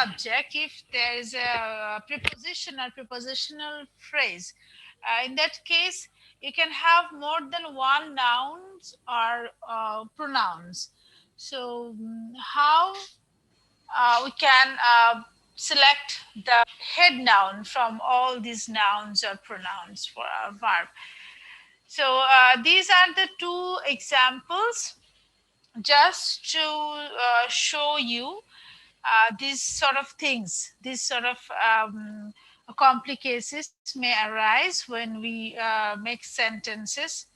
subject, if there is a preposition or prepositional phrase, in that case, you can have more than one nouns or pronouns. So, how we can select the head noun from all these nouns or pronouns for our verb. So, these are the two examples just to show you these sort of things, these sort of complications may arise when we make sentences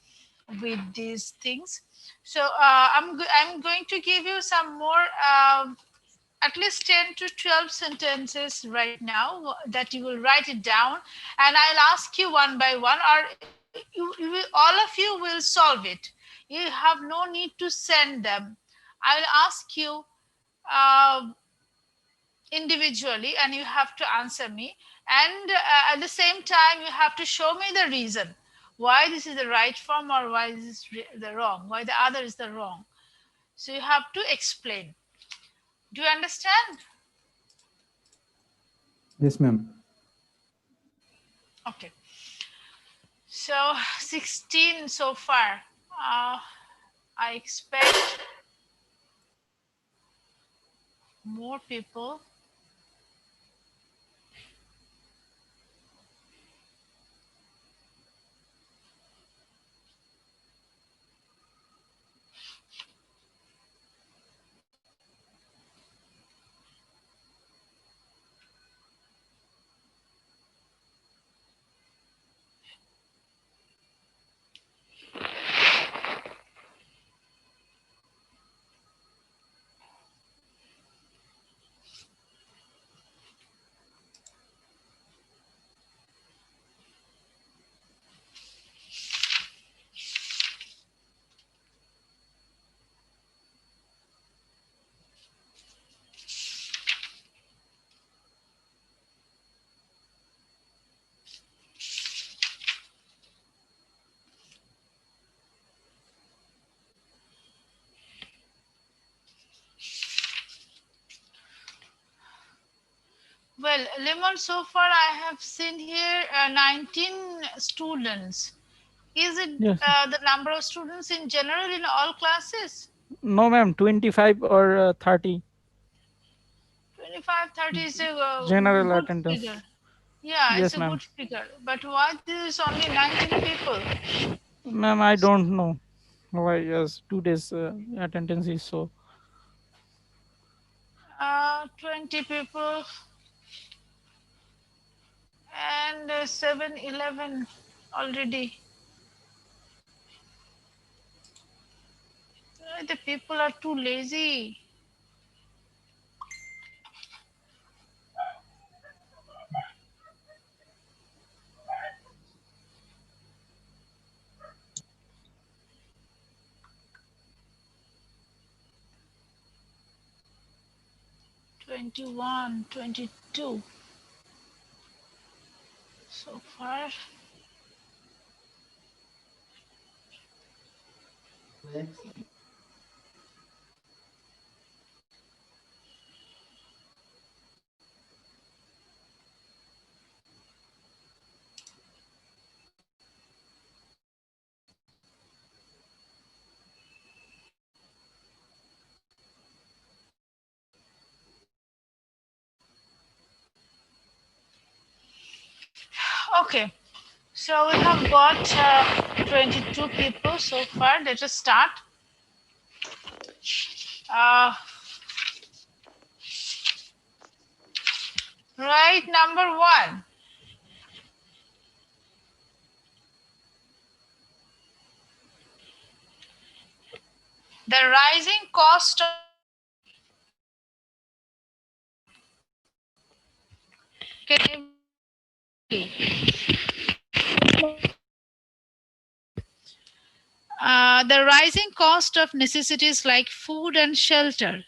with these things. So I'm going to give you some more, at least 10 to 12 sentences right now that you will write it down, and I'll ask you one by one, or all of you will solve it. You have no need to send them. I'll ask you uh, individually and you have to answer me, and at the same time you have to show me the reason why this is the right form or why this is the wrong, why the other is the wrong. So you have to explain. Do you understand? Yes, ma'am. Okay, so 16 so far. I expect more people. Well, Lemon, so far I have seen here 19 students. Is it Yes. the number of students in general in all classes? No, ma'am. 25 or 30 25, 30 is a general good attendance. figure. Yeah, it's Yes, a good ma'am. figure. But why this is only 19 people? Ma'am, I don't know why. Yes, 2 days attendance is so. 20 people and 7, 11 already. The people are too lazy. Twenty-one, 22 so far. Okay, so we have got 22 people so far. Let us start. Uh, right, number one. The rising cost of can the rising cost of necessities like food and shelter.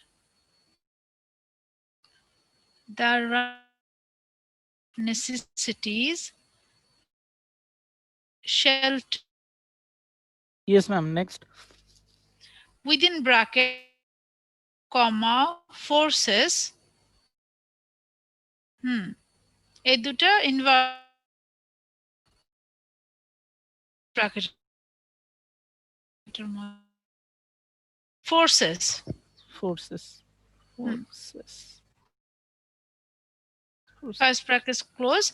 The necessities, shelter, Yes, ma'am. Next. within bracket, comma, forces এই দুটা inverted ব্র্যাকেটের মধ্যে forces. Forces. Forces. Forces. First bracket close.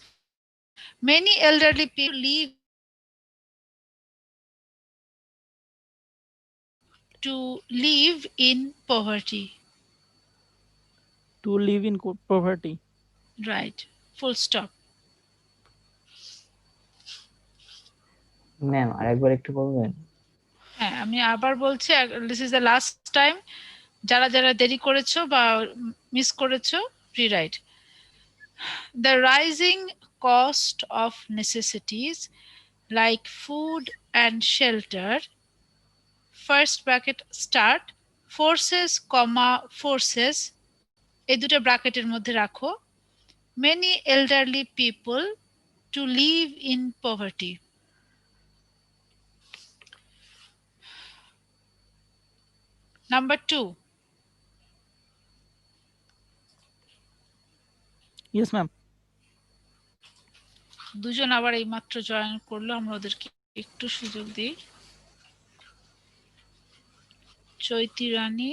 Many elderly people live to live in poverty. To live in poverty. Right. Full stop. Ma'am আরেকবার একটু বলবেন? হ্যাঁ, আমি আবার বলছি, this is the last time. যারা যারা দেরি করেছো বা মিস করেছো, rewrite. The rising cost of necessities like food and shelter, first bracket start, forces comma forces, এই দুটো ব্র্যাকেটের মধ্যে রাখো, many elderly people to live in poverty. Number 2. Yes, ma'am. দুজন আবার এইমাত্র জয়েন করলো, আমরা ওদেরকে একটু সুযোগ দিই। চৈতি রানী,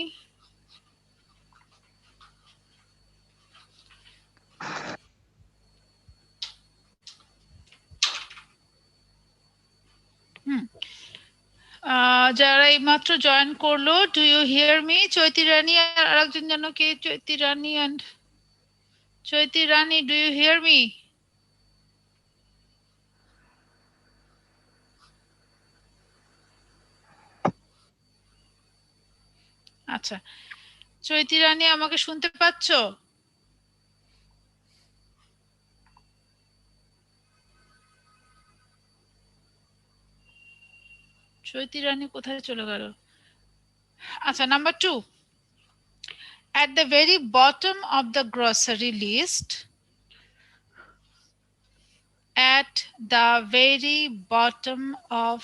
যারা এইমাত্র জয়েন করলো, do you hear me? Chaiti Rani আর আরেকজন যেন কে, Chaiti Rani and Chaiti Rani, do you hear me? আচ্ছা, চৈতি রানী আমাকে শুনতে পাচ্ছ? চৈতি রানী কোথায় চলে গেল? আচ্ছা, number 2, at the very bottom of the grocery list, at the very bottom of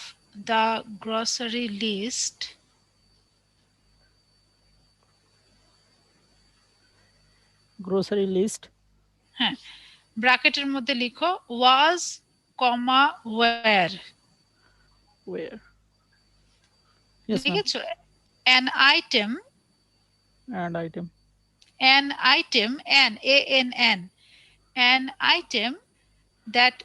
the grocery list, Grocery list. হ্যাঁ, ব্র্যাকেটের মধ্যে লিখো was, comma where. Where? Yes, ma'am. লিখেছো? an item, And item. an item, an item that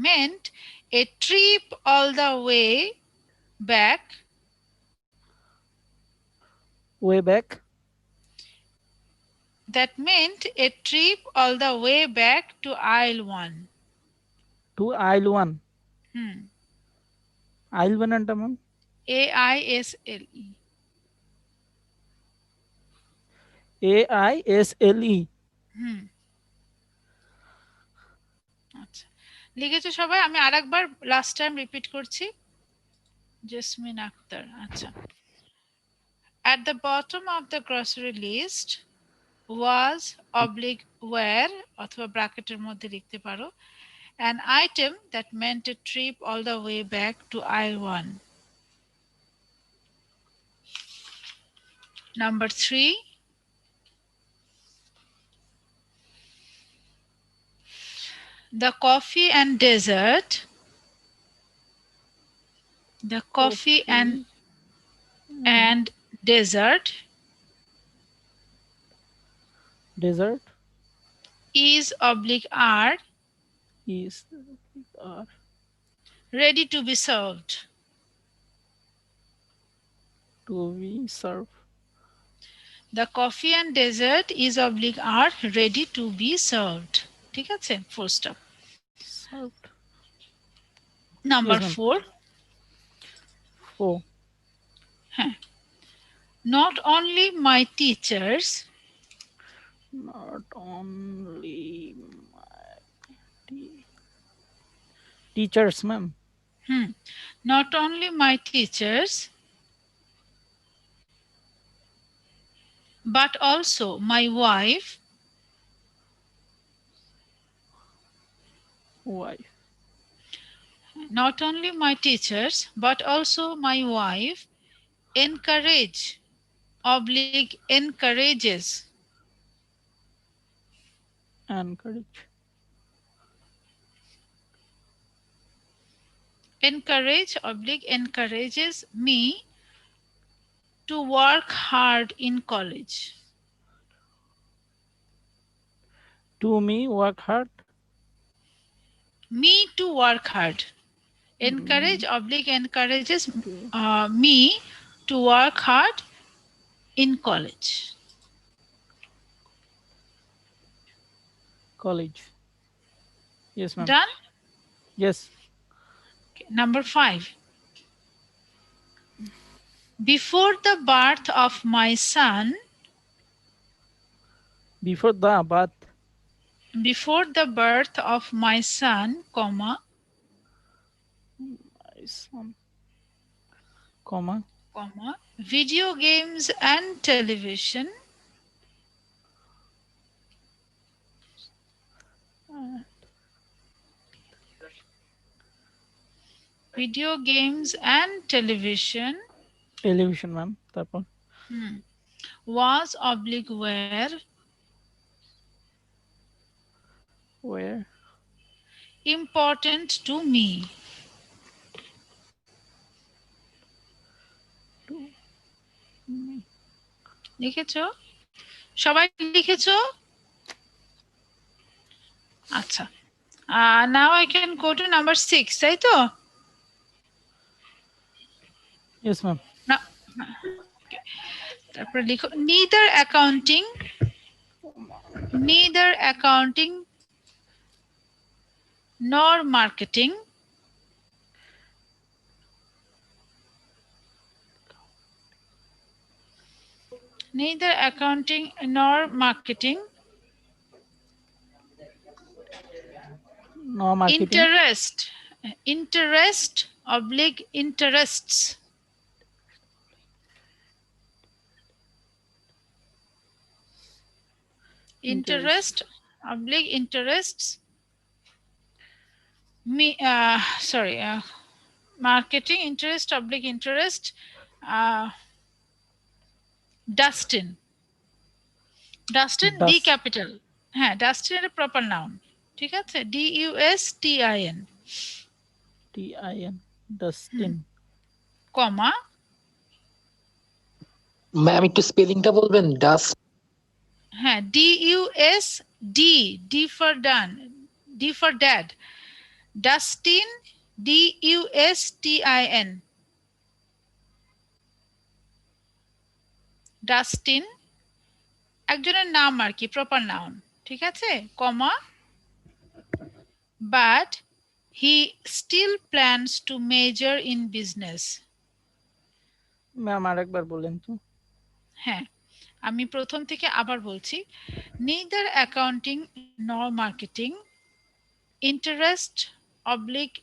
meant a trip all the way back, Way back. that meant a trip all the way back to aisle 1. To aisle 1. Hmm. Aisle 1 anta ma'am. AISLE. AISLE. হুম, আচ্ছা, লিখেছো সবাই? আমি আরেকবার last time repeat করছি। জেসমিন আক্তার, আচ্ছা। At the bottom of the grocery list was oblique where, অথবা ব্র্যাকেটের মধ্যে লিখতে পারো, an item that meant a trip all the way back to aisle 1. Number 3, the coffee and dessert, the coffee and dessert Dessert is oblique are is ready to be served. To be served. The coffee and dessert is oblique are ready to be served. ঠিক আছে, full stop. Served. Number Yes, 4. 4. Not only my teachers, Not only my teachers, ma'am. Not only my teachers, but also my wife, Wife. not only my teachers, but also my wife encourage oblique encourages. Encourage. Encourage oblique encourages me to work hard in college. To me, work hard. Me to work hard. Encourage Me oblique encourages to me to work hard in college. college. Yes, ma'am. Done? Yes. Okay. Number 5. Before the birth of my son, Before the bath. before the birth of my son, comma, My son. Comma. video games and television video games and television Television, ma'am. তারপর was oblique where important to me. to me. লিখেছো? সবাই লিখেছো? আচ্ছা। Now I can go to number 6, তাই তো? Yes, ma'am. তারপর লিখো neither accounting nor marketing No marketing. interest oblique interests interest oblique interests me sorry marketing interest oblique interest Dustin D capital হ্যাঁ Dustin এর প্রপার নাউন ঠিক আছে DUSTIN TIN Dustin কমা ma'am একটু স্পেলিংটা বলবেন ডাস্ট হ্যাঁ DUSD D for dad Dustin DUSTIN Dustin একজনের নাম আর কি প্রপার নাউন ঠিক আছে কমা but he still plans to major in business ma'am আরেকবার বলেন তো হ্যাঁ আমি প্রথম থেকে আবার বলছি neither accounting nor marketing interest oblique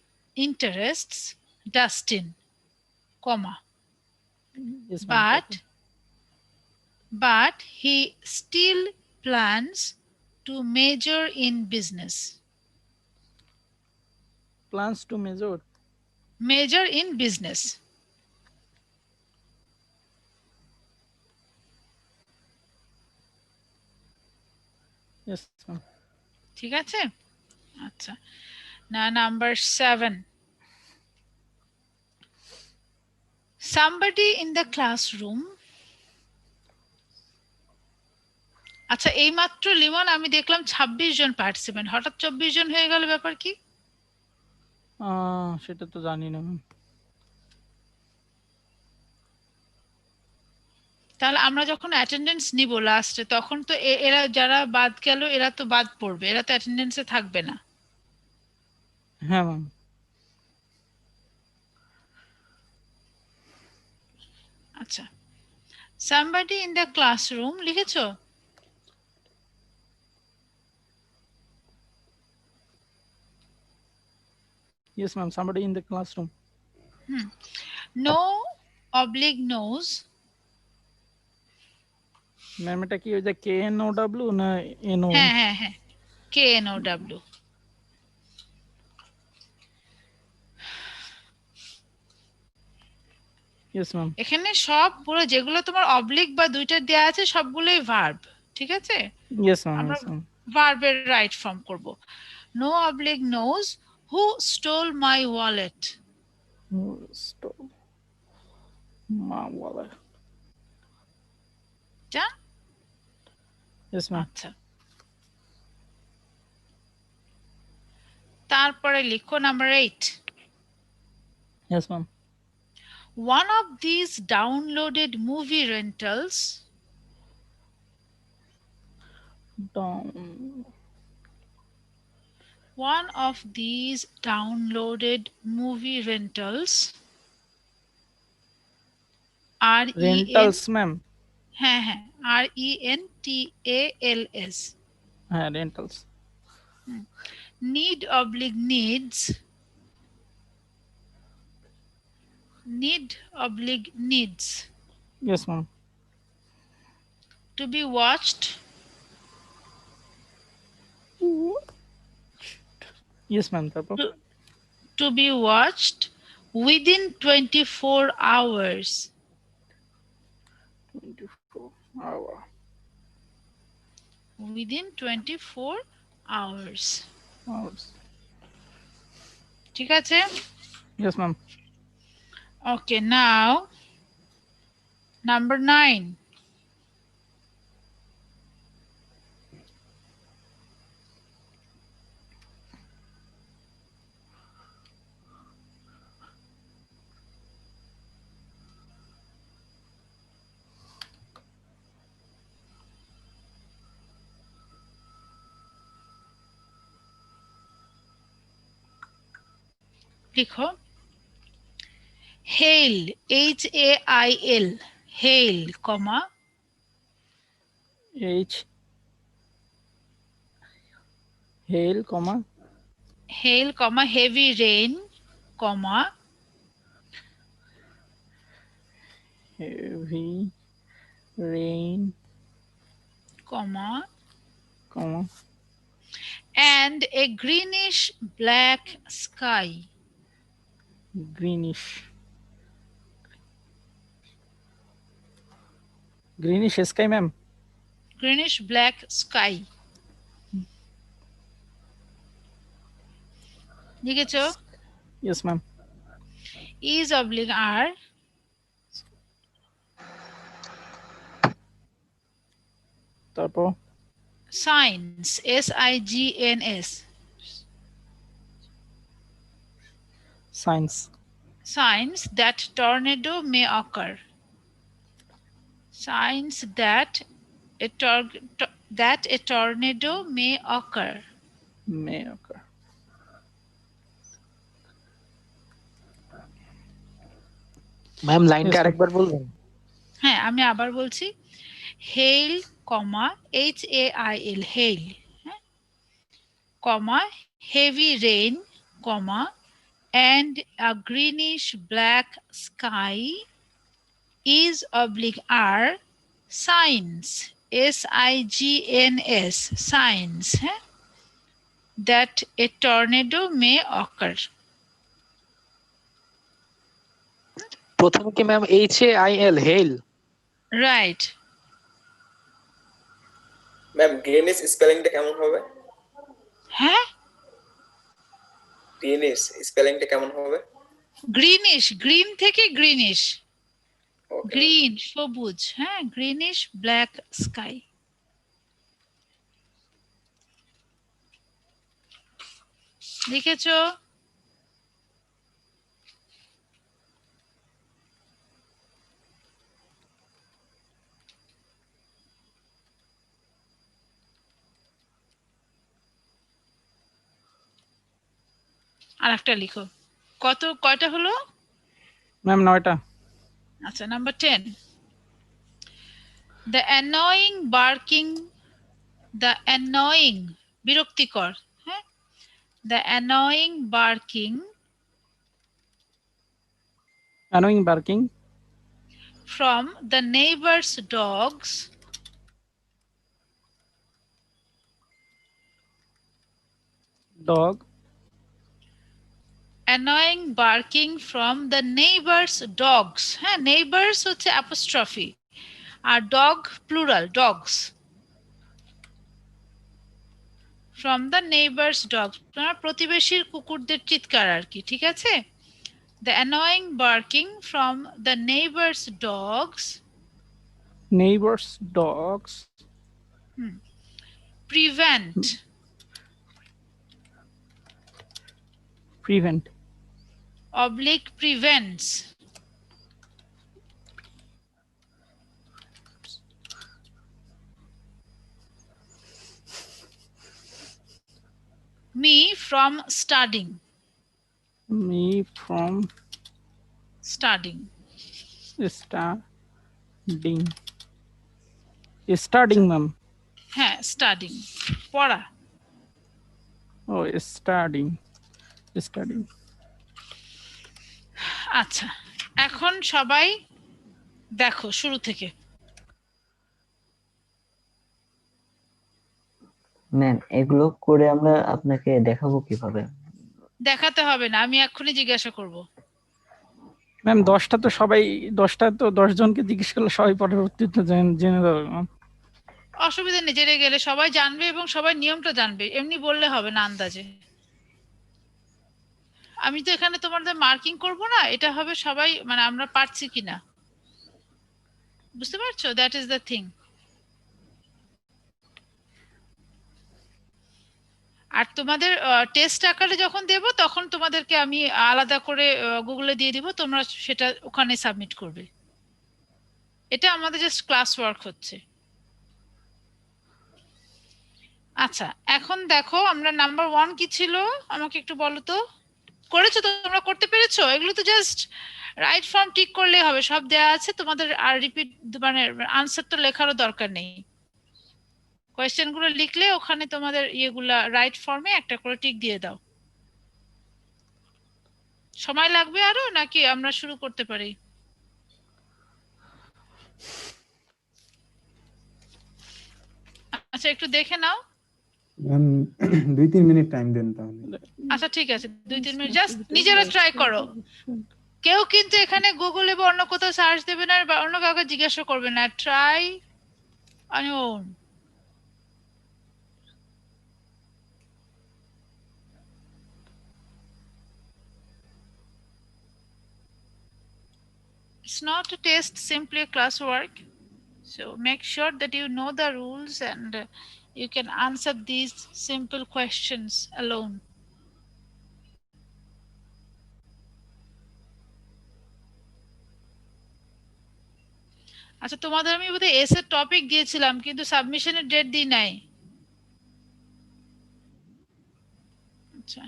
interests Dustin comma Yes, ma'am. but he still plans to major in business Plans to major in business Yes, ma'am. ঠিক আছে আচ্ছা না number 7 somebody in the classroom আচ্ছা এইমাত্র লিমন আমি দেখলাম 26 জন participant হঠাৎ 24 জন হয়ে গেল ব্যাপার কি সেটা তো জানি না তাহলে আমরা যখন অ্যাটেন্ডেন্স নিব লাস্টে তখন তো এরা যারা বাদ গেল এরা তো বাদ পড়বে এরা তো অ্যাটেন্ডেন্সে থাকবে না হ্যাঁ ম্যাম আচ্ছা somebody in the classroom লিখেছো Yes, ma'am. Somebody in the classroom. No oblique knows ma'am এটা কি ওই যে KNOW না NO হ্যাঁ হ্যাঁ হ্যাঁ KNOW Yes, Yes, ma'am. এখানে সব পুরো যেগুলো তোমার অবলিক বা দুইটা দেয়া আছে সবগুলোই ভার্ব, ঠিক আছে? Yes, ma'am. আমরা Yes, ma'am. ভার্বের রাইট ফর্ম করব। No oblique knows who stole my wallet. Who stole my wallet? যা Yes, ma'am. আচ্ছা, তারপরে লিখো number 8। Yes, ma'am. One of these downloaded movie rentals Down. one of these downloaded movie rentals Rentals, ma'am. হ্যাঁ হ্যাঁ RENTALS Rentals. need oblique needs Yes, ma'am. to be watched Yes, ma'am. তারপর to be watched within 24 hours 24 hour. within 24 hours hours. ঠিক আছে? Yes, ma'am. Okay, now number 9. লিখো hail HAIL hail comma H. Hail, comma. hail comma heavy rain comma Heavy rain, comma comma. and a greenish black sky Greenish. Greenish sky, ma'am. greenish black sky লিখেছো? Yes, ma'am. is oblique R তারপর signs SIGNS signs. signs that tornado may occur signs that that a tornado may occur May occur. Ma'am লাইনটা Yes, ma'am. আরেকবার বলবেন? হ্যাঁ আমি আবার বলছি hail comma HAIL hail comma heavy rain comma and a greenish black sky is oblique R signs SIGNS signs that a tornado may occur প্রথম কি ma'am HAIL হেল? right ma'am greenish স্পেলিংটা কেমন হবে? হ্যাঁ গ্রিনিশ স্পেলিংটা কেমন হবে? গ্রিনিশ গ্রিন থেকে greenish okay green সবুজ হ্যাঁ গ্রিনিশ ব্ল্যাক স্কাই লিখেছো? আর একটা লিখো কয়টা হলো? ম্যাম 9টা। আচ্ছা নাম্বার 10 the annoying বিরক্তিকর হ্যাঁ the annoying barking from the neighbor's dogs dog annoying barking from the neighbours dogs. হ্যাঁ, নেইবার্স হচ্ছে অ্যাপোস্ট্রফি, আর dog plural, dogs. From the neighbours dogs, প্রতিবেশীর কুকুরদের চিৎকার আর কি, ঠিক আছে? The annoying barking from the neighbours dogs Neighbors dogs prevent prevent oblique prevents me from studying. me from Studying. studying. Studying, ma'am. হ্যাঁ, studying, পড়া। Oh, studying. Studying. আচ্ছা, এখন সবাই দেখো শুরু থেকে। ম্যাম এগুলো করে আমরা আপনাকে দেখাবো কিভাবে? দেখাতে হবে না, আমি এক্ষুনি জিজ্ঞাসা করব। ম্যাম 10টা তো সবাই 10টা তো 10 জনকে জিজ্ঞেস করলে সবাই পরবর্তীতে জেনে যাবে ম্যাম। অসুবিধা নেই, জেনে গেলে সবাই জানবে এবং সবাই নিয়মটা জানবে, এমনি বললে হবে না আন্দাজে। আমি তো এখানে তোমাদের মার্কিং করব না, এটা হবে সবাই মানে আমরা পারছি কিনা, বুঝতে পারছো? That is the thing. আর তোমাদের টেস্ট আকারে যখন দেব তখন তোমাদেরকে আমি আলাদা করে গুগলে দিয়ে দিব, তোমরা সেটা ওখানে সাবমিট করবে। এটা আমাদের জাস্ট ক্লাস ওয়ার্ক হচ্ছে। আচ্ছা, এখন দেখো আমরা নাম্বার 1 কি ছিল আমাকে একটু বলো তো। করেছো তো, তোমরা করতে পেরেছো? এগুলো তো জাস্ট রাইট ফর্ম টিক করলেই হবে, সব দেয়া আছে তোমাদের, আর রিপিট মানে আনসার তো লেখারও দরকার নেই। কোয়েশ্চেন গুলো লিখলে ওখানে তোমাদের ইয়েগুলা রাইট ফর্মে একটা করে টিক দিয়ে দাও। সময় লাগবে আরো নাকি আমরা শুরু করতে পারি? আচ্ছা, একটু দেখে নাও। ম্যাম 2-3 মিনিট টাইম দেন তাহলে। আচ্ছা ঠিক আছে, 2-3 মিনিট জাস্ট নিজেরা ট্রাই করো। কেউ কিন্তু এখানে গুগলে বা অন্য কোথাও সার্চ দেবে না বা অন্য কাউকে জিজ্ঞাসা করবে না, try on your own. It's not a test, simply a classwork. So make sure that you know the rules and you can answer these simple questions alone. আচ্ছা, তোমাদের আমি বোধহয় এসের টপিক দিয়েছিলাম কিন্তু সাবমিশনের ডেট দিই নাই। আচ্ছা,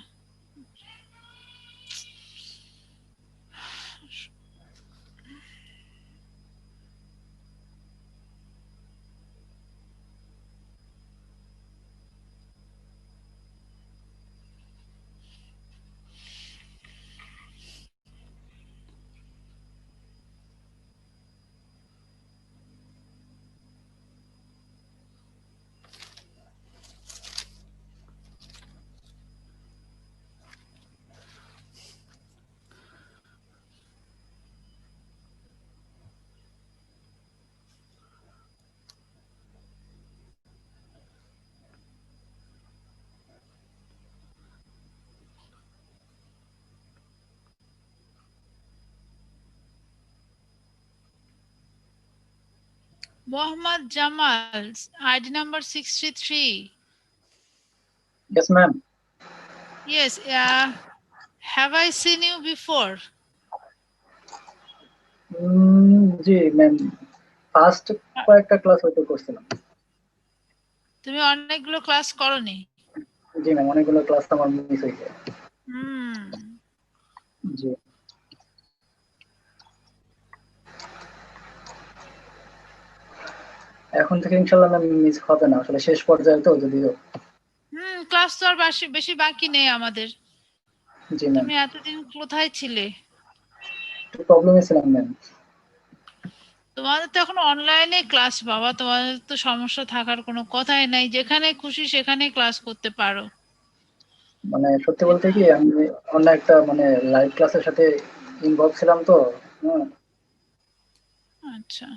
Mohammad Jamal, ID number 63. Yes, ma'am. Yes, have I seen you before? G ma'am, first কয়েকটা ক্লাস হয়তো করছিলাম। তুমি অনেকগুলো ক্লাস করনি? জি ম্যাম, অনেকগুলো ক্লাস আমার মিস হয়েছে। জি, এখন থেকে ইনশাআল্লাহ ম্যাম মিস হবে না, আসলে শেষ পর্যায়ে তো যদিও। ক্লাস তো আর বেশি বাকি নেই আমাদের। জি ম্যাম, তুমি এতদিন কোথায় ছিলে? একটু প্রবলেমে ছিলাম ম্যাম। তোমাদের তো এখন অনলাইনে ক্লাস বাবা, তোমাদের তো সমস্যা থাকার কোনো কথাই নাই, যেখানে খুশি সেখানে ক্লাস করতে পারো। মানে সত্যি বলতে কি আমি অন্য একটা মানে লাইভ ক্লাসের সাথে ইনভলভ ছিলাম তো। হ্যাঁ, আচ্ছা,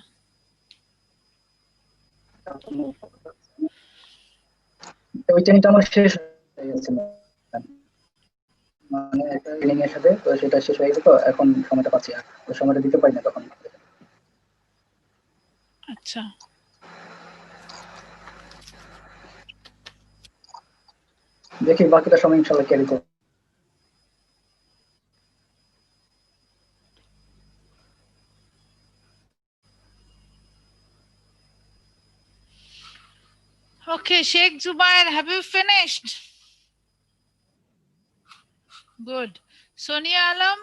ওই ট্রেনিংটা আমার শেষ হয়ে গেছে, মানে ট্রেনিং এর সাথে তো সেটা শেষ হয়ে গেছে, তো এখন সময়টা পাচ্ছি না, ওই সময়টা দিতে পারি না তখন। আচ্ছা। দেখি বাকিটা সময় ইনশাল্লাহ ক্যারি করবো। Okay, Sheikh Zubair, have you finished? Good. Sonia Alam?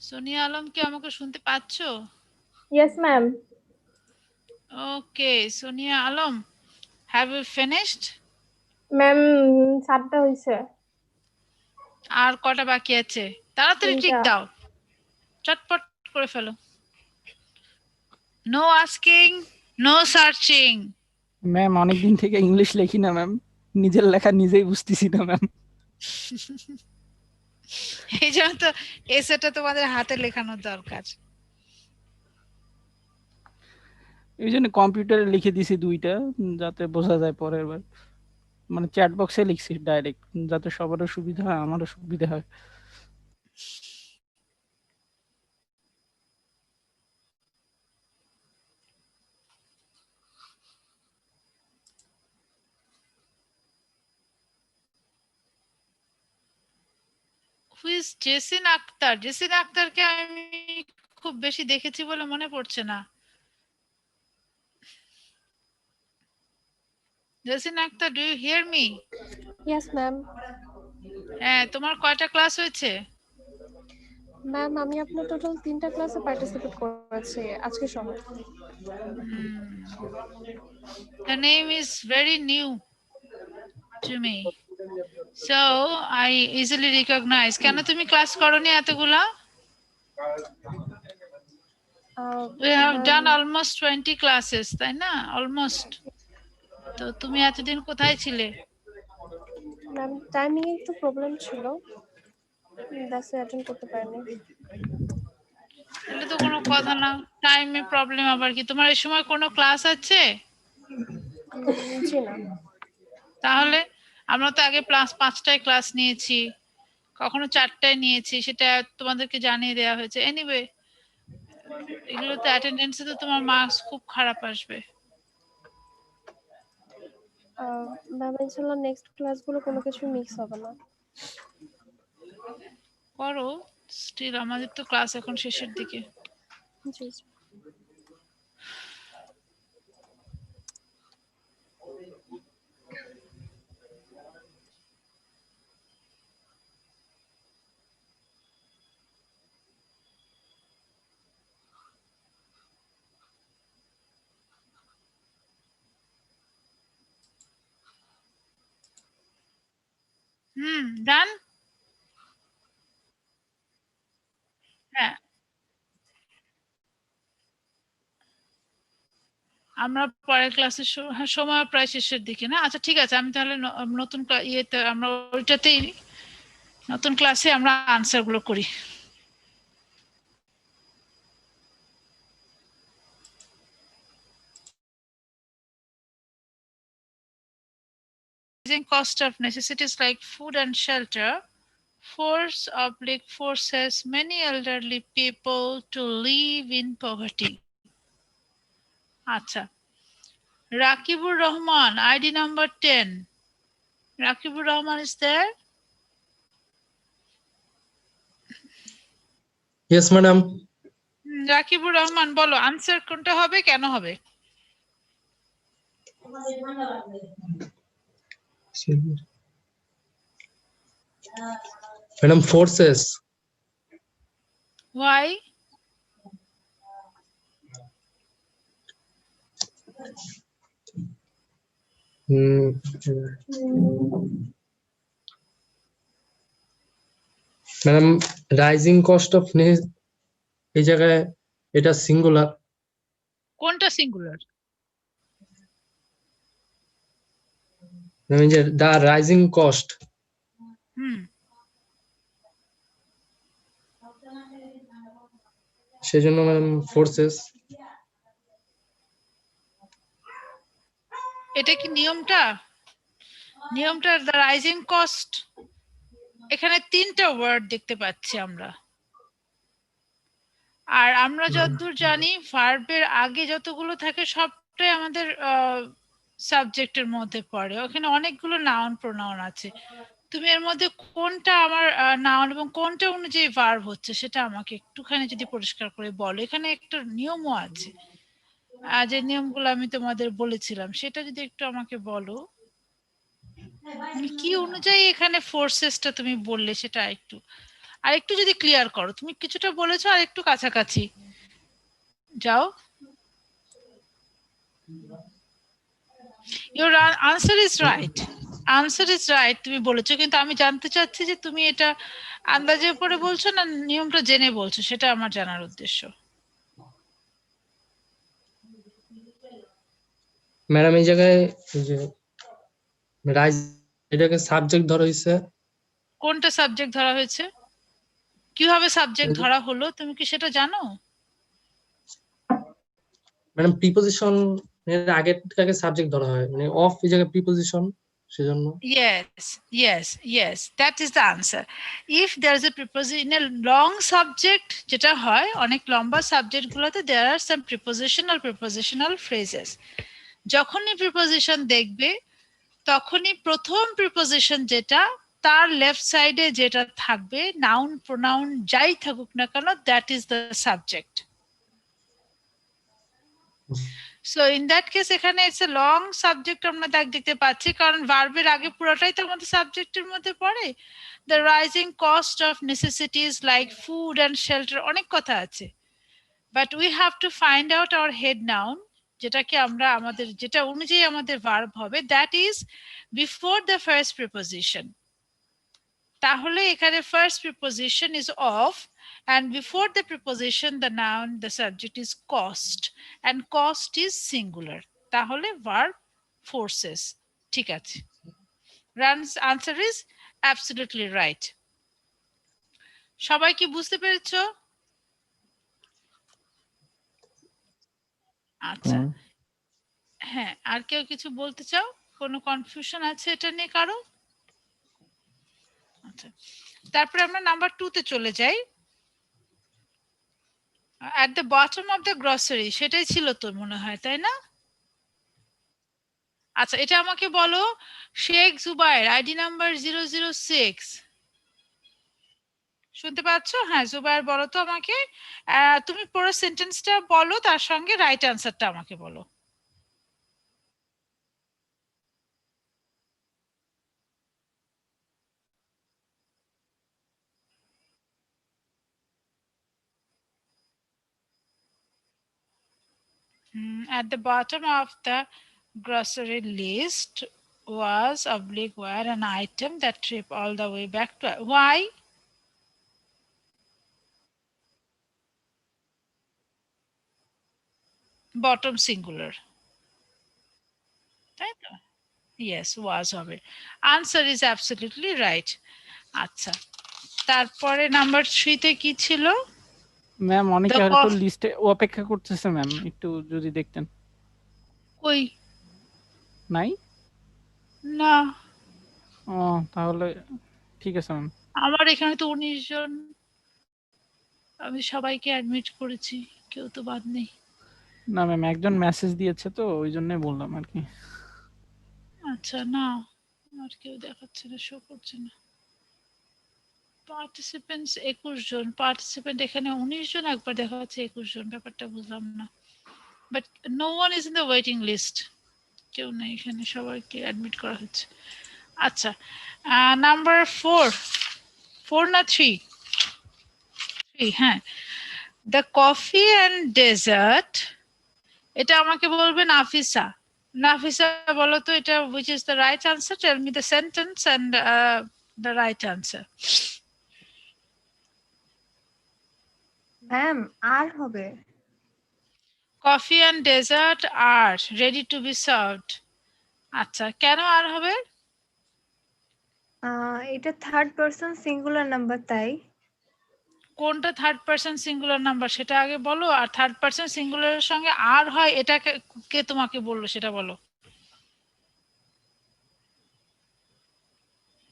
Sonia Alam কি আমাকে শুনতে পাচ্ছো? Yes, ma'am. Okay, Sonia Alam, have you finished? Ma'am 7টা হইছে। আর কটা বাকি আছে? তাড়াতাড়ি টিক 3টা। দাও, চটপট করে ফেলো। No asking, no searching. Ma'am অনেকদিন থেকে ইংলিশ লেখি না ম্যাম, নিজের লেখা নিজেই বুঝতেছি না ম্যাম। এই জন্য তো এসেটা তোমাদের হাতে লেখানোর দরকার। এই জন্য কম্পিউটারে লিখে দিছি 2টা, যাতে বোঝা যায় পরের বার। মানে চ্যাট বক্সে লিখছি ডাইরেক্ট, যাতে সবারও সুবিধা হয়, আমারও সুবিধা হয়। Who is Jesin Akter? জেসিন আক্তারকে আমি খুব বেশি দেখেছি বলে মনে পড়ছে না। Jesin Akter, do you hear me? Yes, ma'am. হ্যাঁ, তোমার কয়টা ক্লাস হয়েছে? ম্যাম আমি আপনার টোটাল 3টা ক্লাসে পার্টিসিপেট করেছি আজকে সহ। The name is very new to me, so I easily recognize. কেন তুমি ক্লাস করোনি এতগুলা? We have done almost 20 classes, তাই না? Almost. তো তুমি এতদিন কোথায় ছিলে? ম্যাম টাইমিং একটু প্রবলেম ছিল, দ্যাটস অ্যাটেন্ড করতে পারিনি। তাহলে তো কোনো কথা না, টাইমে প্রবলেম আবার কি? তোমার এই সময় কোনো ক্লাস আছে? জি না। তাহলে আমরা তো আগে 5টায় ক্লাস নিয়েছি, কখনো 4টায় নিয়েছি, সেটা তোমাদেরকে জানিয়ে দেওয়া হয়েছে। এনিওয়ে, এগুলোতে অ্যাটেন্ডেন্সে তো তোমার মার্কস খুব খারাপ আসবে। ম্যাম ইনশাআল্লাহ নেক্সট ক্লাসগুলো কোনো কিছু মিক্স হবে না। করো, স্টিল আমাদের তো ক্লাস এখন শেষের দিকে। জি জি। ডান। হ্যাঁ, আমরা পরের ক্লাসের সময় প্রায় শেষের দিকে না? আচ্ছা ঠিক আছে, আমি তাহলে নতুন ইয়েতে আমরা ওইটাতেই নতুন ক্লাসে আমরা আনসার গুলো করি। Cost of necessities like food and shelter forces many elderly people to live in poverty. আচ্ছা, Rakibur Rahman, ID number 10. Rakibur Rahman is there? Yes, madam. Rakibur Rahman বলো, আনসার কোনটা হবে, কেন হবে? Madam, forces. Why? Madam, rising cost of এই জায়গায় এটা সিঙ্গুলার। কোনটা সিঙ্গুলার? ম্যাম যে দা রাইজিং কস্ট হুম, সেজন্য ম্যাম ফোর্সেস এটা কি নিয়মটা? নিয়মটা দ্য রাইজিং কস্ট। এখানে 3টা ওয়ার্ড দেখতে পাচ্ছি আমরা। আর আমরা যতদূর জানি ভার্বের আগে যতগুলো থাকে সবটাই আমাদের সাবজেক্টের মধ্যে পড়ে। ওখানে অনেকগুলো নাউন প্রোনাউন আছে। তুমি এর মধ্যে কোনটা আমার নাউন এবং কোনটা অনুযায়ী ভার্ব হচ্ছে সেটা আমাকে একটুখানি যদি পরিষ্কার করে বলো। এখানে একটা নিয়মও আছে, যে নিয়মগুলো আমি তোমাদের বলেছিলাম সেটা যদি একটু আমাকে বলো। তুমি কি অনুযায়ী এখানে ফোর্সেসটা তুমি বললে সেটা একটু আর একটু যদি ক্লিয়ার করো। তুমি কিছুটা বলেছো, আর একটু কাছাকাছি যাও। Your answer is right. Answer is right, তুমি বলেছো, কিন্তু আমি জানতে চাচ্ছি যে তুমি এটা আন্দাজে করে বলছো না নিয়মটা জেনে বলছো, সেটা আমার জানার উদ্দেশ্য। ম্যাডাম এই জায়গায় এই যে রাইজ এটাকে সাবজেক্ট ধরা হয়েছে। কোনটা সাবজেক্ট ধরা হয়েছে? কিভাবে সাবজেক্ট ধরা হলো তুমি কি সেটা জানো? ম্যাডাম প্রিপোজিশন এর আগেরটাকে সাবজেক্ট ধরা হয়, মানে অফ এই জায়গায় প্রিপোজিশন সেজন্য। Yes, that is the answer. If there is a preposition in a long subject, যেটা হয় অনেক লম্বা সাবজেক্ট গুলোতে, there are some prepositional phrases. যখনই প্রিপোজিশন দেখবে তখনই প্রথম প্রিপোজিশন যেটা তার লেফট সাইডে যেটা থাকবে, নাউন প্রোনাউন যাই থাকুক না কেন, that is the subject. So in that case এখানে ইটস এ লং সাবজেক্ট আমরা দেখতে পাচ্ছি, কারণ ভার্বের আগে পুরোটাই তো আমাদের সাবজেক্টের মধ্যে পড়ে। The rising cost of necessities like food and shelter, অনেক কথা আছে, but we have to find out our head noun, যেটাকে আমরা আমাদের যেটা অনুযায়ী আমাদের ভার্ব হবে, that is before the first preposition. তাহলে এখানে first preposition is of, and before the preposition the noun the subject is cost, and cost is singular. তাহলে verb forces। ঠিক আছে, Ran's answer is absolutely right. সবাই কি বুঝতে পেরেছো? আচ্ছা, হ্যাঁ, আর কেউ কিছু বলতে চাও? কোনো কনফিউশন আছে এটা নিয়ে কারো? আচ্ছা, তারপরে আমরা নাম্বার 2 তে চলে যাই। at the bottom of the grocery, সেটাই ছিল তো মনে হয়, তাই না? আচ্ছা, এটা আমাকে বলো, শেখ জুবাইর আইডি নাম্বার 006, শুনতে পাচ্ছ? হ্যাঁ জুবাইর, বলো তো আমাকে, তুমি পুরো সেন্টেন্সটা বলো, তার সঙ্গে রাইট অ্যান্সারটা আমাকে বলো। At the bottom of the grocery list was oblique were an item that trip all the way back to why? Bottom singular, তাই তো? Yes, was হবে। Answer is absolutely right. আচ্ছা, তারপরে নাম্বার 3 তে কি ছিল? ম্যাম অনেকে হয়তো লিস্টে অপেক্ষা করতেছে ম্যাম, একটু যদি দেখতেন। কই? নাই? না, ও তাহলে ঠিক আছে ম্যাম। আমার এখানে তো 19 জন, আমি সবাইকে অ্যাডমিট করেছি, কেউ তো বাদ নেই। না ম্যাম, একজন মেসেজ দিয়েছে তো ওই জন্যই বললাম আর কি। আচ্ছা, না আর কেউ দেখাচ্ছে না, শো করছে না। পার্টিসিপেন্টস 21 জন, পার্টিসিপেন্ট এখানে 19 জন, একবার দেখা যাচ্ছে 21 জন, ব্যাপারটা বুঝলাম না। But no one is in the waiting list, কেউ নেই এখানে, সবাইকে অ্যাডমিট করা হচ্ছে। আচ্ছা, নাম্বার 4 না 3? হ্যাঁ, দ্য কফি অ্যান্ড ডেজার্ট, এটা আমাকে বলবে নাফিসা। নাফিসা বলো তো এটা which is the right answer, tell me the sentence and the right answer. Ma'am আর হবে। Coffee and dessert are ready to be served. আচ্ছা, কেন আর হবে? এটা থার্ড পারসন সিঙ্গুলার নাম্বার, তাই? কোনটা থার্ড পারসন সিঙ্গুলার নাম্বার সেটা আগে বলো, আর থার্ড পারসন সিঙ্গুলারের সঙ্গে আর হয় এটা কে তোমাকে বললো সেটা বলো।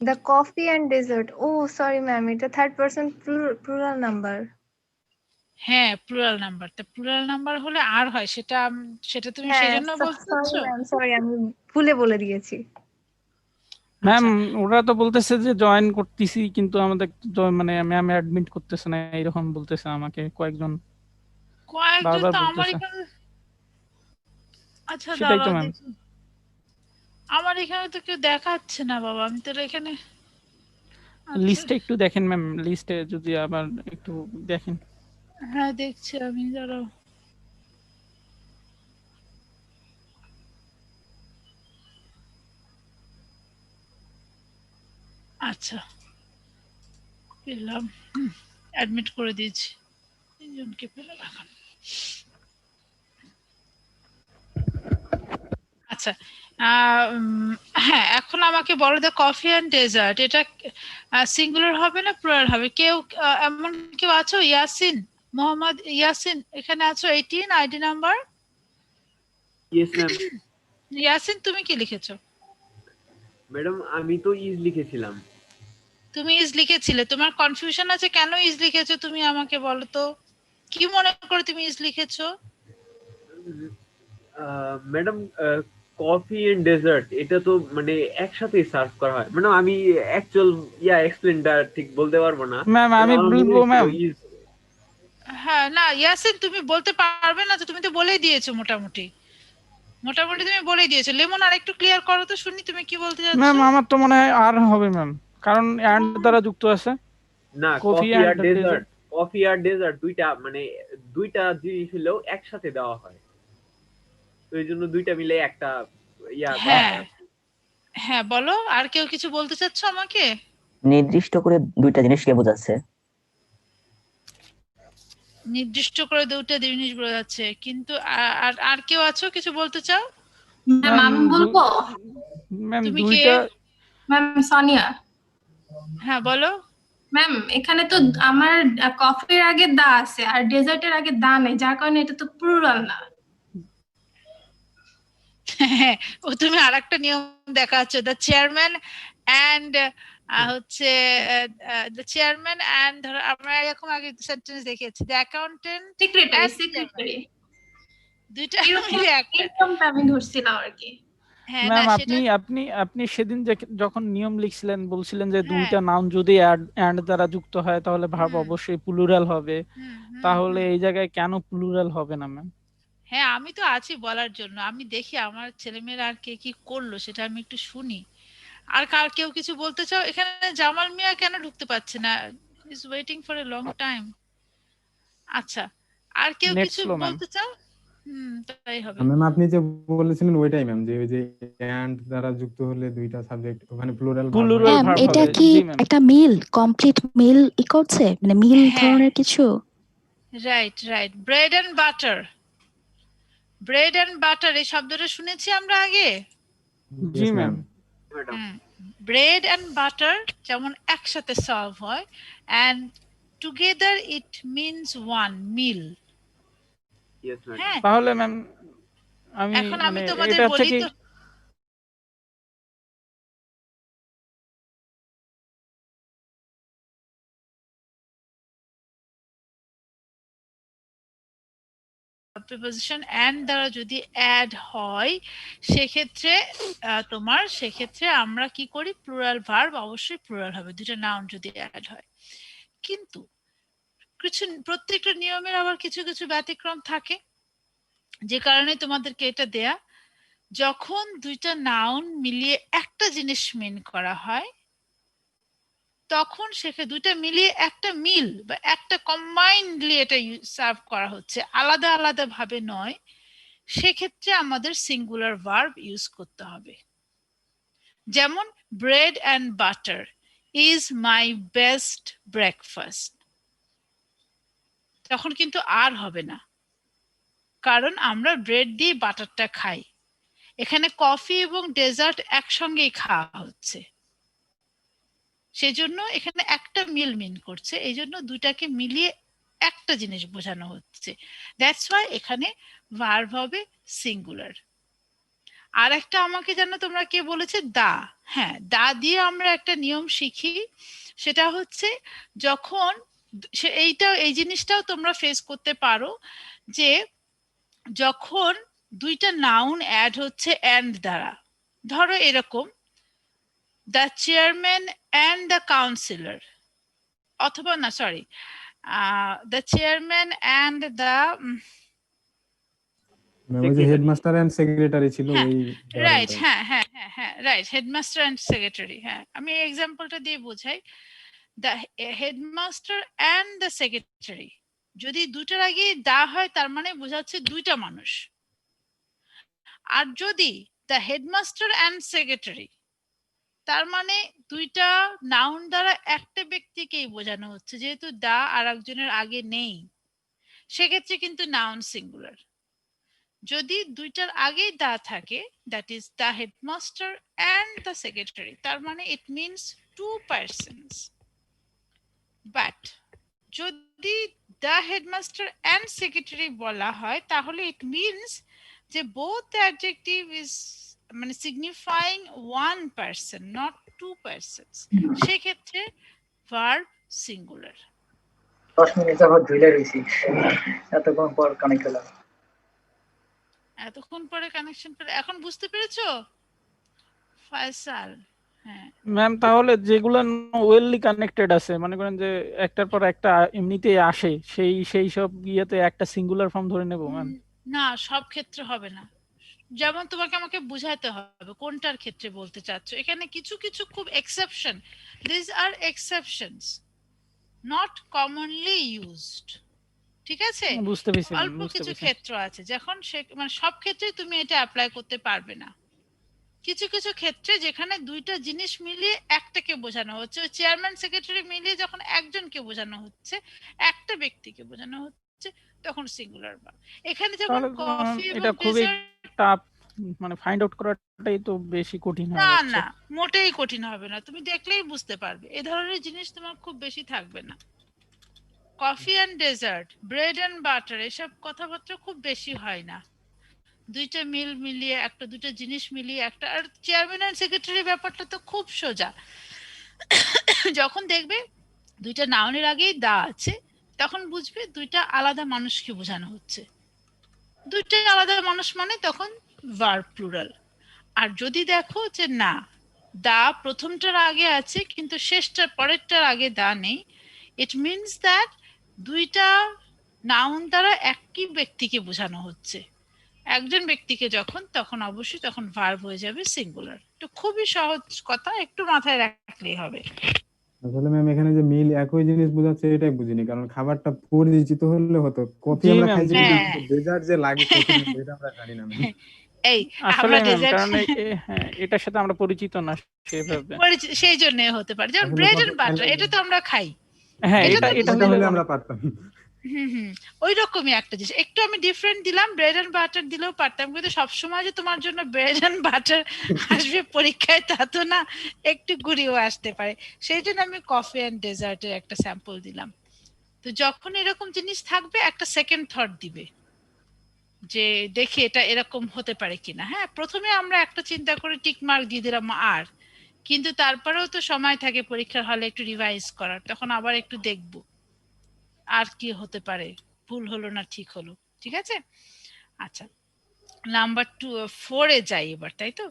দ্য কফি অ্যান্ড ডেজার্ট, ও সরি ম্যাম, এটা থার্ড পারসন প্লুরাল নাম্বার। হ্যাঁ, প্লুরাল নাম্বার। তা প্লুরাল নাম্বার হলে আর হয় সেটা সেটা তুমি হ্যাঁ, সেজন্য বলতে সরি চাচ্ছো? ম্যাম, সরি, আমি ভুলে বলে দিয়েছি। ম্যাম আচ্ছা, ওরা তো বলতেছে যে জয়েন করতেছি, কিন্তু আমাদের মানে ম্যাম অ্যাডমিট করতেছে না, এরকম বলতেছে আমাকে কয়েকজন কয়েকজন বারবার তো আমার বলতেছে। এখানে। আচ্ছা সেটাই তো দাঁড়াও ম্যাম, দেখি, আমার এখানে তো কেউ দেখাচ্ছে না বাবা, আমি তো এখানে। আচ্ছা, লিস্টে একটু দেখেন ম্যাম, লিস্টে যদি আবার একটু দেখেন। হ্যাঁ দেখছি আমি, দাঁড়াও। আচ্ছা, পেলাম, অ্যাডমিট করে দিয়েছি, তিনজনকে পেলাম এখন। আচ্ছা, হ্যাঁ এখন আমাকে বলো, দ্য কফি অ্যান্ড ডেজার্ট এটা সিঙ্গুলার হবে না প্লুরাল হবে? কেউ এমন কেউ আছো? ইয়াসিন, মোহাম্মদ ইয়াসিন এখানে আছো? 18 ID number. Yes ma'am. Yasin তুমি কি লিখেছো? ম্যাডাম আমি তো ইজ লিখেছিলাম। তুমি ইজ লিখেছিলে, তোমার কনফিউশন আছে কেন ইজ লিখেছো তুমি আমাকে বলো তো, কি মনে করে তুমি ইজ লিখেছো? ম্যাডাম কফি এন্ড ডেজার্ট এটা তো মানে একসাথে সার্ভ করা হয়। ম্যাডাম আমি অ্যাকচুয়াল এক্সপ্লেনটা ঠিক বলতে পারবো না। ম্যাম আমি আমার মনে বলবো হয়েছিল ম্যাম। হ্যাঁ না ইয়াসিন, তুমি বলতে পারবে না তো? তুমি তো বলেই দিয়েছো, মোটামুটি মোটামুটি তুমি বলেই দিয়েছো। লেমন আর একটু ক্লিয়ার করো তো শুনি, তুমি কি বলতে ম্যাম চাচ্ছো? আমার তো মনে হয় আর হবে ম্যাম, কারণ অ্যান্ড দ্বারা যুক্ত আছে। না, কফি কফি অ্যান্ড আর ডেজার্ট, ডেজার্ট। কফি আর ডেজার্ট দুইটা মানে দুইটা জিনিস হলেও একসাথে দেওয়া হয়, তো এই জন্য দুইটা মিলে একটা হ্যাঁ হ্যাঁ বলো, আর কেউ কিছু বলতে চাচ্ছো আমাকে? নির্দিষ্ট করে দুইটা জিনিসকে বোঝাচ্ছে। নির্দিষ্ট করে দুটো জিনিস বোঝাচ্ছে, কিন্তু আর আর কেউ আছো কিছু বলতে চাও? ম্যাম আমি বলবো। ম্যাম তুমি কে? দুইটা। ম্যাম সানিয়া। হ্যাঁ বলো। ম্যাম এখানে তো আমার কফির আগে দা আছে আর ডেজার্টের আগে দা নেই, যার কারণে এটা তো প্লুরাল না। ও তুমি আরেকটা নিয়ম দেখাচ্ছো, দ্য চেয়ারম্যান অ্যান্ড হচ্ছে দ্য চেয়ারম্যান অ্যান্ড, ধরো আমরা এরকম আগে সেন্টেন্স দেখিয়েছি, দ্য অ্যাকাউন্টেন্ট সেক্রেটারি দুইটা মিলে একটা। এরকমটা আমি ধরছিলাম আর কি। হ্যাঁ না ম্যাম সেটা, আপনি সেদিন যখন নিয়ম লিখছিলেন বলছিলেন যে হ্যাঁ দুইটা নাউন যদি অ্যান্ড দ্বারা যুক্ত হয় তাহলে ভার্ব অবশ্যই প্লুরাল হবে, তাহলে এই জায়গায় কেন প্লুরাল হবে না ম্যাম? হ্যাঁ আমি তো আছি বলার জন্য, আমি দেখি আমার ছেলেমেয়েরা আর কে কি করলো সেটা আমি একটু শুনি। আর কার কেউ কিছু বলতে চাও? এখানে জামাল মিয়া কেন ঢুকতে পারছে না? Is waiting for a long time. আচ্ছা, আর কেউ নেট কিছু স্লো ম্যাম। বলতে চাও? তাই হবে। ম্যাম আপনি যে বলেছিলেন ওইটাই ম্যাম, যে ওই যে এন্ড দ্বারা যুক্ত হলে দুইটা সাবজেক্ট ওখানে প্লুরাল প্লুরাল ম্যাম ভার্ব এটা হবে। কি জি ম্যাম। একটা মিল, কমপ্লিট মিল করছে, মানে মিল হ্যাঁ ধরনের কিছু? Right right, bread and butter. Bread and butter এই শব্দটা শুনেছি আমরা আগে। জি ম্যাম। ব্রেড এন্ড বাটার যেমন একসাথে সার্ভ হয়, and together it means one meal. Yes madam. হ্যাঁ তাহলে ম্যাম আমি এখন আমি মানে তোমাদের এটা হচ্ছে বলি কি, তো, প্রিপোজিশন এন্ড দ্বারা যদি অ্যাড হয় সেক্ষেত্রে সেক্ষেত্রে আমরা কি করি, প্লুরাল ভার্ব অবশ্যই প্লুরাল হবে, দুটো নাউন যদি অ্যাড হয়। কিন্তু কিছু প্রত্যেকটা নিয়মের আবার কিছু কিছু ব্যতিক্রম থাকে, যে কারণে তোমাদেরকে এটা দেয়া। যখন দুইটা নাউন মিলিয়ে একটা জিনিস মিন করা হয়, তখন সেখানে দুইটা মিলিয়ে একটা মিল বা একটা কম্বাইন্ডলি এটা সার্ভ করা হচ্ছে, আলাদা আলাদা ভাবে নয়, সেক্ষেত্রে আমাদের সিঙ্গুলার ভার্ব ইউজ করতে হবে। যেমন bread and butter is my best breakfast, তখন কিন্তু আর হবে না, কারণ আমরা ব্রেড দিয়ে বাটারটা খাই। এখানে কফি এবং ডেজার্ট একসঙ্গেই খাওয়া হচ্ছে। সেজন্য এখানে একটা মিল মিন করছে, এই জন্য দুইটাকে মিলিয়ে একটা জিনিস বোঝানো হচ্ছে। দ্যাটস ওয়াই এখানে ভার্ব হবে সিঙ্গুলার। আর একটা আমাকে জানো তোমরা কে বলেছে? দা। হ্যাঁ, দা দিয়ে আমরা একটা নিয়ম শিখি, সেটা হচ্ছে যখন এই জিনিসটাও তোমরা ফেস করতে পারো, যে যখন দুইটা নাউন অ্যাড হচ্ছে অ্যান্ড দ্বারা। ধরো এরকম, the chairman and the councillor, অথবা না sorry, the chairman and the, ma'am ওই যে হেডমাস্টার এন্ড সেক্রেটারি ছিল হ্যাঁ ওই রাইট, ধরনটা। হ্যাঁ হ্যাঁ হ্যাঁ হ্যাঁ রাইট, হেডমাস্টার অ্যান্ড সেক্রেটারি। হ্যাঁ, আমি এক্সাম্পলটা দিয়ে বোঝাই। The headmaster and the secretary, যদি দুটার আগে দা হয় তার মানে বোঝাচ্ছে দুইটা মানুষ। আর যদি দ্য হেডমাস্টার অ্যান্ড সেক্রেটারি, তার মানে দুইটা নাউন দ্বারা একটা ব্যক্তিকেই বোঝানো হচ্ছে, যেহেতু দা আর একজনের আগে নেই, সেক্ষেত্রে কিন্তু নাউন সিঙ্গুলার। যদি দুইটার আগেই দা থাকে, that is the headmaster and the secretary, তার মানে it means two persons. But যদি দ্য হেডমাস্টার অ্যান্ড সেক্রেটারি বলা হয়, তাহলে ইট মিনস যে বোথ দ্য অ্যাডজেক্টিভ ইজ মানে signifying one person, not two persons, সেক্ষেত্রে ভার্ব সিঙ্গুলার। 10 মিনিট যাবত ঝুলে রয়েছি, এতক্ষণ পর কানেক্ট হলাম। এতক্ষণ পরে কানেকশন করে এখন বুঝতে পেরেছো ফয়সাল? হ্যাঁ ম্যাম তাহলে যেগুলো ওয়েললি কানেক্টেড আছে, মনে করেন যে একটার পর একটা এমনিতেই আসে, সেই সব ইয়েতে একটা সিঙ্গুলার ফর্ম ধরে নেব ম্যাম? না, সব ক্ষেত্রে হবে না। যেমন তোমাকে আমাকে বুঝাতে হবে কোনটার ক্ষেত্রে বলতে চাচ্ছ। এখানে কিছু কিছু খুব exception, this are exceptions, not commonly used. ঠিক আছে, বুঝতে পেরেছি ম্যাম, অল্প বুঝতে কিছু পেরেছি। ক্ষেত্র আছে যখন মানে সব ক্ষেত্রেই তুমি এটা অ্যাপ্লাই করতে পারবে না। কিছু কিছু ক্ষেত্রে যেখানে দুইটা জিনিস মিলিয়ে একটাকে বোঝানো হচ্ছে, ওই চেয়ারম্যান সেক্রেটারি মিলিয়ে যখন একজনকে বোঝানো হচ্ছে, একটা ব্যক্তিকে বোঝানো হচ্ছে, তখন সিঙ্গুলার ভার্ব। এখানে যেমন তাহলে কফি এবং এটা খুবই ডেজার্ট, টাফ, মানে ফাইন্ড আউট করাটাই তো বেশি কঠিন হয়ে না যাচ্ছে। না মোটেই কঠিন হবে না, তুমি দেখলেই বুঝতে পারবে। এই ধরনের জিনিস তোমার খুব বেশি থাকবে না। Coffee and dessert, bread and butter, এসব কথাবার্তা খুব বেশি হয় না। দুইটা মিল মিলিয়ে একটা, দুইটা জিনিস মিলিয়ে একটা। আর চেয়ারম্যান অ্যান্ড সেক্রেটারি ব্যাপারটা তো খুব সোজা। যখন দেখবে দুইটা নাউনের আগেই দা আছে, তখন বুঝবে দুইটা আলাদা মানুষকে বোঝানো হচ্ছে। দুইটা আলাদা মানুষ মানে তখন ভার্ব প্লুরাল। আর যদি দেখো যে না, দা প্রথমটার আগে আছে কিন্তু শেষটার পরেরটার আগে দা নেই, ইট মিনস দ্যাট দুইটা নাউন দ্বারা একই ব্যক্তিকে বোঝানো হচ্ছে। একজন ব্যক্তিকে যখন, তখন অবশ্যই তখন ভার্ব হয়ে যাবে সিঙ্গুলার। তো খুবই সহজ কথা, একটু মাথায় রাখলেই হবে। আসলে ম্যাম এখানে যে মিল একই জিনিস বোঝাচ্ছে এটাই বুঝিনি, কারণ খাবারটা পরিচিত হলে হতো। কফি জি আমরা ম্যাম, খাইছি জি কিন্তু ম্যাম। ডেজার্ট যে লাগে কফির মধ্যে এটা আমরা জানি না ম্যাম। এই আসলে আমরা ম্যাম ডেজার্ট কারণ হ্যাঁ, এটার সাথে আমরা পরিচিত না সেভাবে। সেই জন্য হতে পারে। যেমন আসলে ব্রেড কফি এন্ড বাটার, খাইলে এটা তো আমরা খাই। হ্যাঁ, এটা এটা তো এটা এটা হলে হলে কোনো আমরা পারতাম। হুম, ওই রকমই একটা জিনিস। একটু আমি ডিফারেন্ট দিলাম, ব্রেড এন্ড বাটার দিলেও পারতাম, কিন্তু সবসময় যে তোমার জন্য ব্রেড এন্ড বাটার আসবে পরীক্ষায় তা তো না, একটু ঘুরিয়েও আসতে পারে। সেই জন্য আমি কফি এন্ড ডেজার্টের একটা স্যাম্পল দিলাম। তো যখন এরকম জিনিস থাকবে, একটা সেকেন্ড থট দিবে যে দেখি এটা এরকম হতে পারে কিনা। হ্যাঁ, প্রথমে আমরা একটা চিন্তা করে টিক মার্ক দিয়ে দিলাম আর, কিন্তু তারপরেও তো সময় থাকে পরীক্ষার হলে একটু রিভাইজ করার, তখন আবার একটু দেখবো আর কি হতে পারে, ভুল হলো না ঠিক হলো। ঠিক আছে, আচ্ছা নাম্বার 4-এ যাই এবার, তাই তো।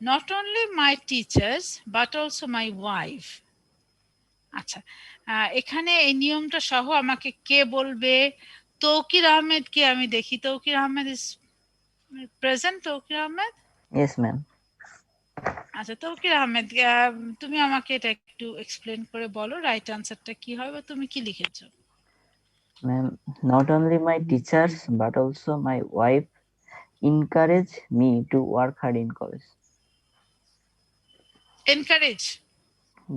Not only my teachers but also my wife. আচ্ছা, এখানে এই নিয়মটা সহ আমাকে কে বলবে? তৌকির আহমেদ কে আমি দেখি। Tauqir Ahmed is present? Tauqir Ahmed? Yes ma'am. আচ্ছা তৌকির আহমেদ, তুমি আমাকে এটা একটু এক্সপ্লেন করে বলো, রাইট আনসারটা কি হয় বা তুমি কি লিখেছো? Ma'am, not only my teachers but also my wife encourage me to work hard in college. Encourage?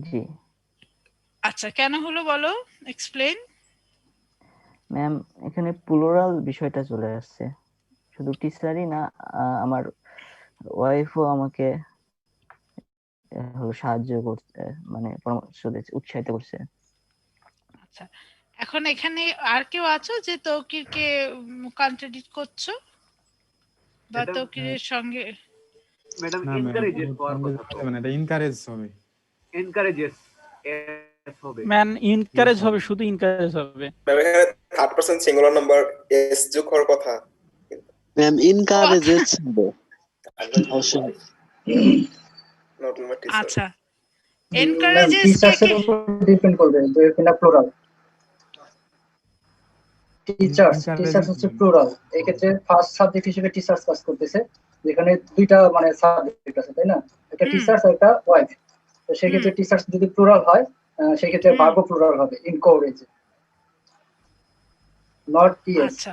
জি আচ্ছা কেন হলো বলো, এক্সপ্লেন। ম্যাম, এখানে প্লুরাল বিষয়টা চলে আসছে, শুধু টিচারই না, আমার ওয়াইফও আমাকে সাহায্য করছে, মানে পরামর্শ দিচ্ছে, উৎসাহিত করছে। আচ্ছা, এখন এখানে আর কেউ আছো যে তৌকিরকে কন্ট্রাডিক্ট করছো বা ম্যাডাম তৌকিরের সঙ্গে? ম্যাডাম না ম্যাম, এনকারেজেস হওয়ার কথা তো, মানে এটা ইনকারেজ হবে। এনকারেজেস এস হবে। ম্যান ইনকারেজ হবে, শুধু ইনকারেজ হবে। ম্যাম এখানে third person singular number S যোগ হওয়ার কথা। ম্যাম ইনকারেজেস হবে অবশ্যই। Not my teacher. আচ্ছা, ম্যাম এনকারেজেস টিচার্স এর উপর ডিপেন্ড করবে, যে এখানে প্লুরাল টিচার্স হচ্ছে প্লুরাল, এই ক্ষেত্রে ফার্স্ট সাবজেক্ট হিসেবে টিচার্স কাজ করতেছে, যেখানে দুইটা মানে সাবজেক্ট আছে, তাই না? একটা টিচার্স আর একটা ওয়াইফ। তো সেই ক্ষেত্রে টিচার্স যদি প্লুরাল হয়, সেই ক্ষেত্রে ভার্বও প্লুরাল হবে, ইনকারেজ, নট ইয়েস। আচ্ছা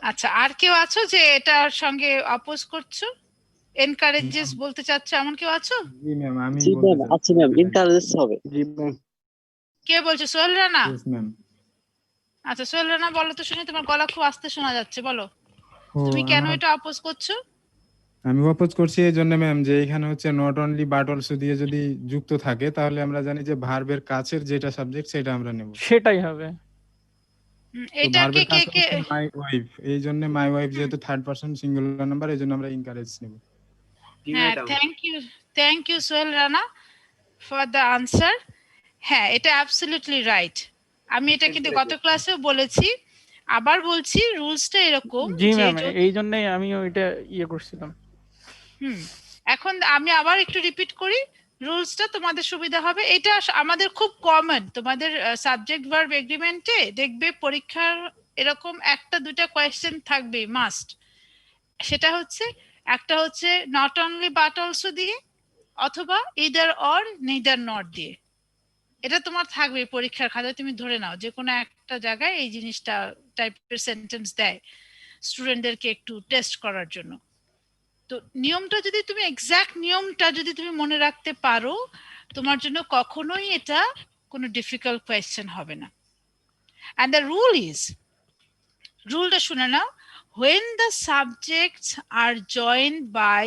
আচ্ছা, আর কেউ আছো যে এটার সঙ্গে অপোজ করছো, এনকারেজেস বলতে চাচ্ছো, এমন কেউ আছো? জি ম্যাম, আমি জি বলতে ম্যাম, চাচ্ছি। আচ্ছা ম্যাম ইনকারেজ হবে। জি ম্যাম। কে বলছো? সোহেল রানা? Yes ma'am. আচ্ছা সোহেল রানা, বলো তো শুনি, তোমার গলা খুব আস্তে শোনা যাচ্ছে, বলো তুমি কেন এটা অপোজ করছো? আমি অপোজ করছি এই জন্য ম্যাম, যে এখানে হচ্ছে নট অনলি বাট অলসো দিয়ে যদি যুক্ত থাকে, তাহলে আমরা জানি যে ভার্বের কাছের যেটা সাবজেক্ট সেটা আমরা নেব। সেটাই হবে। এটাকে কে কে মাই ওয়াইফ, এই জন্য মাই ওয়াইফ যেহেতু থার্ড পারসন সিঙ্গুলার নাম্বার, এই জন্য আমরা ইনকারেজ নেব। হ্যাঁ, thank you Sohel Rana for the answer. হ্যাঁ, এটা অ্যাবসলিউটলি রাইট। আমি এটা কিন্তু গত ক্লাসেও বলেছি, আবার বলছি, রুলসটা এরকম জি যে ম্যাম, এই জন্যই আমিও এটা ইয়ে করছিলাম। এখন আমি আবার একটু রিপিট করি, রুলসটা তোমাদের সুবিধা হবে। এটা আমাদের খুব কমন, তোমাদের সাবজেক্ট ভার্ব এগ্রিমেন্টে দেখবে পরীক্ষার এরকম একটা দুটা কোয়েশ্চেন থাকবে মাস্ট। সেটা হচ্ছে, একটা হচ্ছে নট অনলি বাট অলসো দিয়ে, অথবা ইদার অর নেইদার নট দিয়ে। এটা তোমার থাকবে পরীক্ষার খাতায়, তুমি ধরে নাও যে কোনো একটা জায়গায় এই জিনিসটা টাইপের সেন্টেন্স দেয় স্টুডেন্টদেরকে একটু টেস্ট করার জন্য। তো নিয়মটা যদি তুমি এক্সাক্ট নিয়মটা যদি তুমি মনে রাখতে পারো, তোমার জন্য কখনোই এটা কোনো ডিফিকাল্ট কোয়েশ্চেন হবে না। অ্যান্ড দ্য রুলটা শুনে নাও, when the subjects are joined by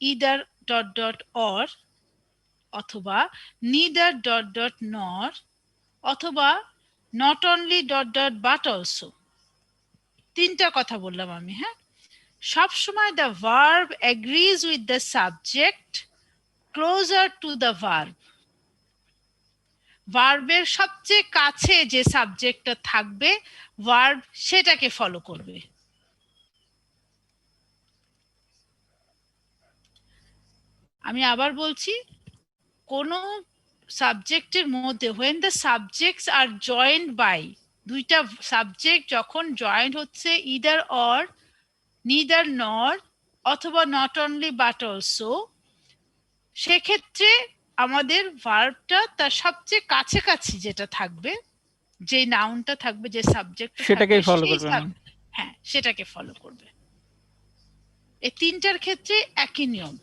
either ... or অথবা neither ... nor অথবা not only ... but also, তিনটা কথা বললাম আমি। হ্যাঁ, সব সময় the verb agrees with the subject closer to the verb, ভার্বের সবচেয়ে কাছে যে সাবজেক্টটা থাকবে ভার্ব সেটাকে ফলো করবে। আমি আবার বলছি, কোন সাবজেক্টের মধ্যে when the subjects are joined by, দুইটা সাবজেক্ট যখন জয়েন্ট হচ্ছে either or, neither nor অথবা not only but also, সেক্ষেত্রে আমাদের ভার্বটা তার সবচেয়ে কাছাকাছি যেটা থাকবে, যে নাউনটা থাকবে, যে সাবজেক্ট সেটাকেই ফলো করবে। হ্যাঁ, সেটাকে ফলো করবে। এই তিনটার ক্ষেত্রে একই নিয়ম।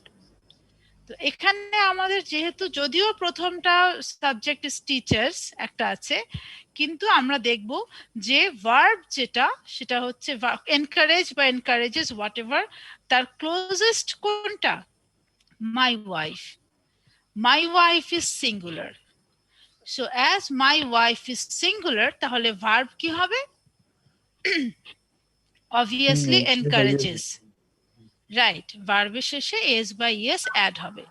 তো এখানে আমাদের যেহেতু যদিও প্রথমটা সাবজেক্ট ইজ টিচার্স একটা আছে, কিন্তু আমরা দেখব যে ভার্ব যেটা সেটা হচ্ছে এনকারেজ বা এনকারেজেস হোয়াট এভার, তার ক্লোজেস্ট কোনটা? My wife. My wife is singular. So as my wife is singular, তাহলে verb কি হবে? Obviously encourages. Right, verb এর শেষে s by s add হবে।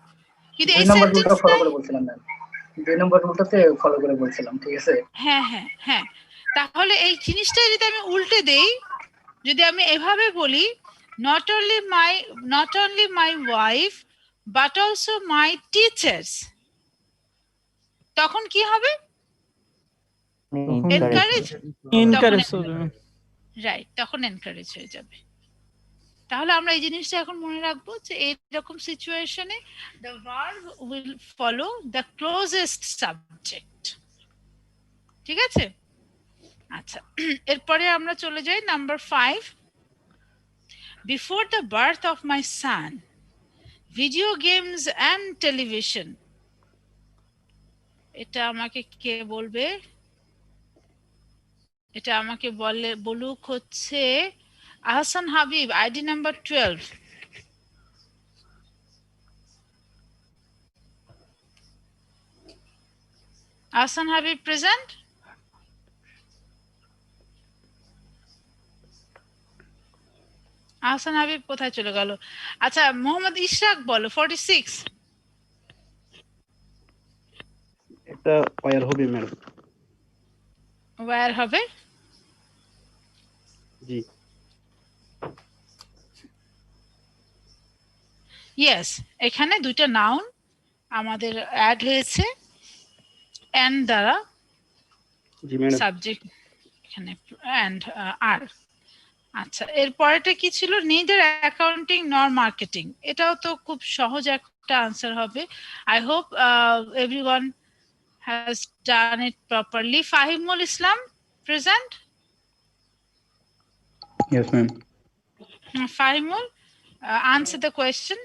কিন্তু এই সেন্টেন্সটা ফলো করে বলছিলাম ম্যাম, 2 নম্বর রুলটাতে ফলো করে বলছিলাম, ঠিক আছে? হ্যাঁ হ্যাঁ হ্যাঁ, তাহলে এই জিনিসটা যদি আমি উল্টে দেই, যদি আমি এভাবে বলি not only my wife but also my teachers, তখন কি হবে? এনকারেজ হবে। রাইট, তখন এনকারেজ হয়ে যাবে। তাহলে আমরা এই জিনিসটা এখন মনে রাখবো যে এইরকম সিচুয়েশনে the verb will follow the closest subject। ঠিক আছে? আচ্ছা, এরপরে আমরা চলে যাই number 5। Before the birth of my son, video games and television, এটা আমাকে কে বলবে? এটা আমাকে বলুক হচ্ছে Ahsan Habib, ID number 12. Ahsan Habib present? Ahsan Habib কোথায় চলে গেল? আচ্ছা, মোহাম্মদ ইশরাক বলো 46। এটা ওয়্যার হবে ম্যাডাম। ওয়্যার হবে? জি। ইয়েস, এখানে দুইটা নাউন আমাদের অ্যাড হয়েছে এন্ড দ্বারা। জি ম্যাডাম। সাবজেক্ট এখানে এন্ড আর। আচ্ছা, এর পরেটা কি ছিল? নেইদার অ্যাকাউন্টিং নর মার্কেটিং। এটাও তো খুব সহজ একটা আনসার হবে। I hope everyone has done it properly. Fahimul Islam present? Yes ma'am. Fahimul, answer the question.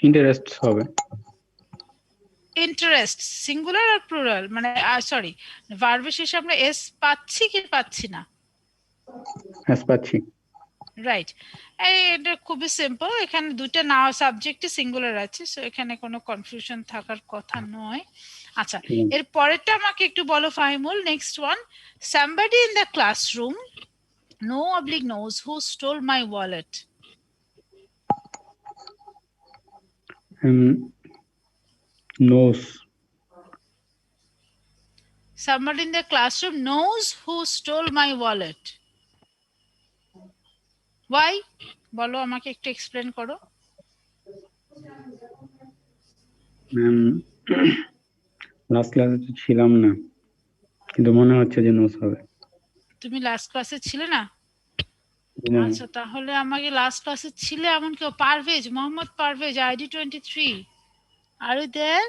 Interest হবে। ইন্টারেস্ট সিঙ্গুলার আর প্লুরাল? মানে সরি, ভার্বের শেষে আমরা এস পাচ্ছি কি পাচ্ছি না? এস পাচ্ছি। রাইট, এটা খুবই সিম্পল। এখানে দুটো না সাবজেক্টে সিঙ্গুলার আছে, সো এখানে কোনো কনফিউশন থাকার কথা নয়। আচ্ছা, এর পরেরটা আমাকে একটু বলো Fahimul. Next one, somebody in the classroom knows who stole my wallet. Knows. Somebody in the classroom knows who stole my wallet. Why? বলো, আমাকে একটু এক্সপ্লেন করো। লাস্ট ক্লাসে ছিলাম না, কিন্তু মনে হচ্ছে যে নোস হবে। তুমি লাস্ট ক্লাসে ছিলে না? আচ্ছা, তাহলে আমাকে লাস্ট ক্লাসে ছিলে এমন কেউ? Parvez, Mohammad Parvez, ID 23, are you there?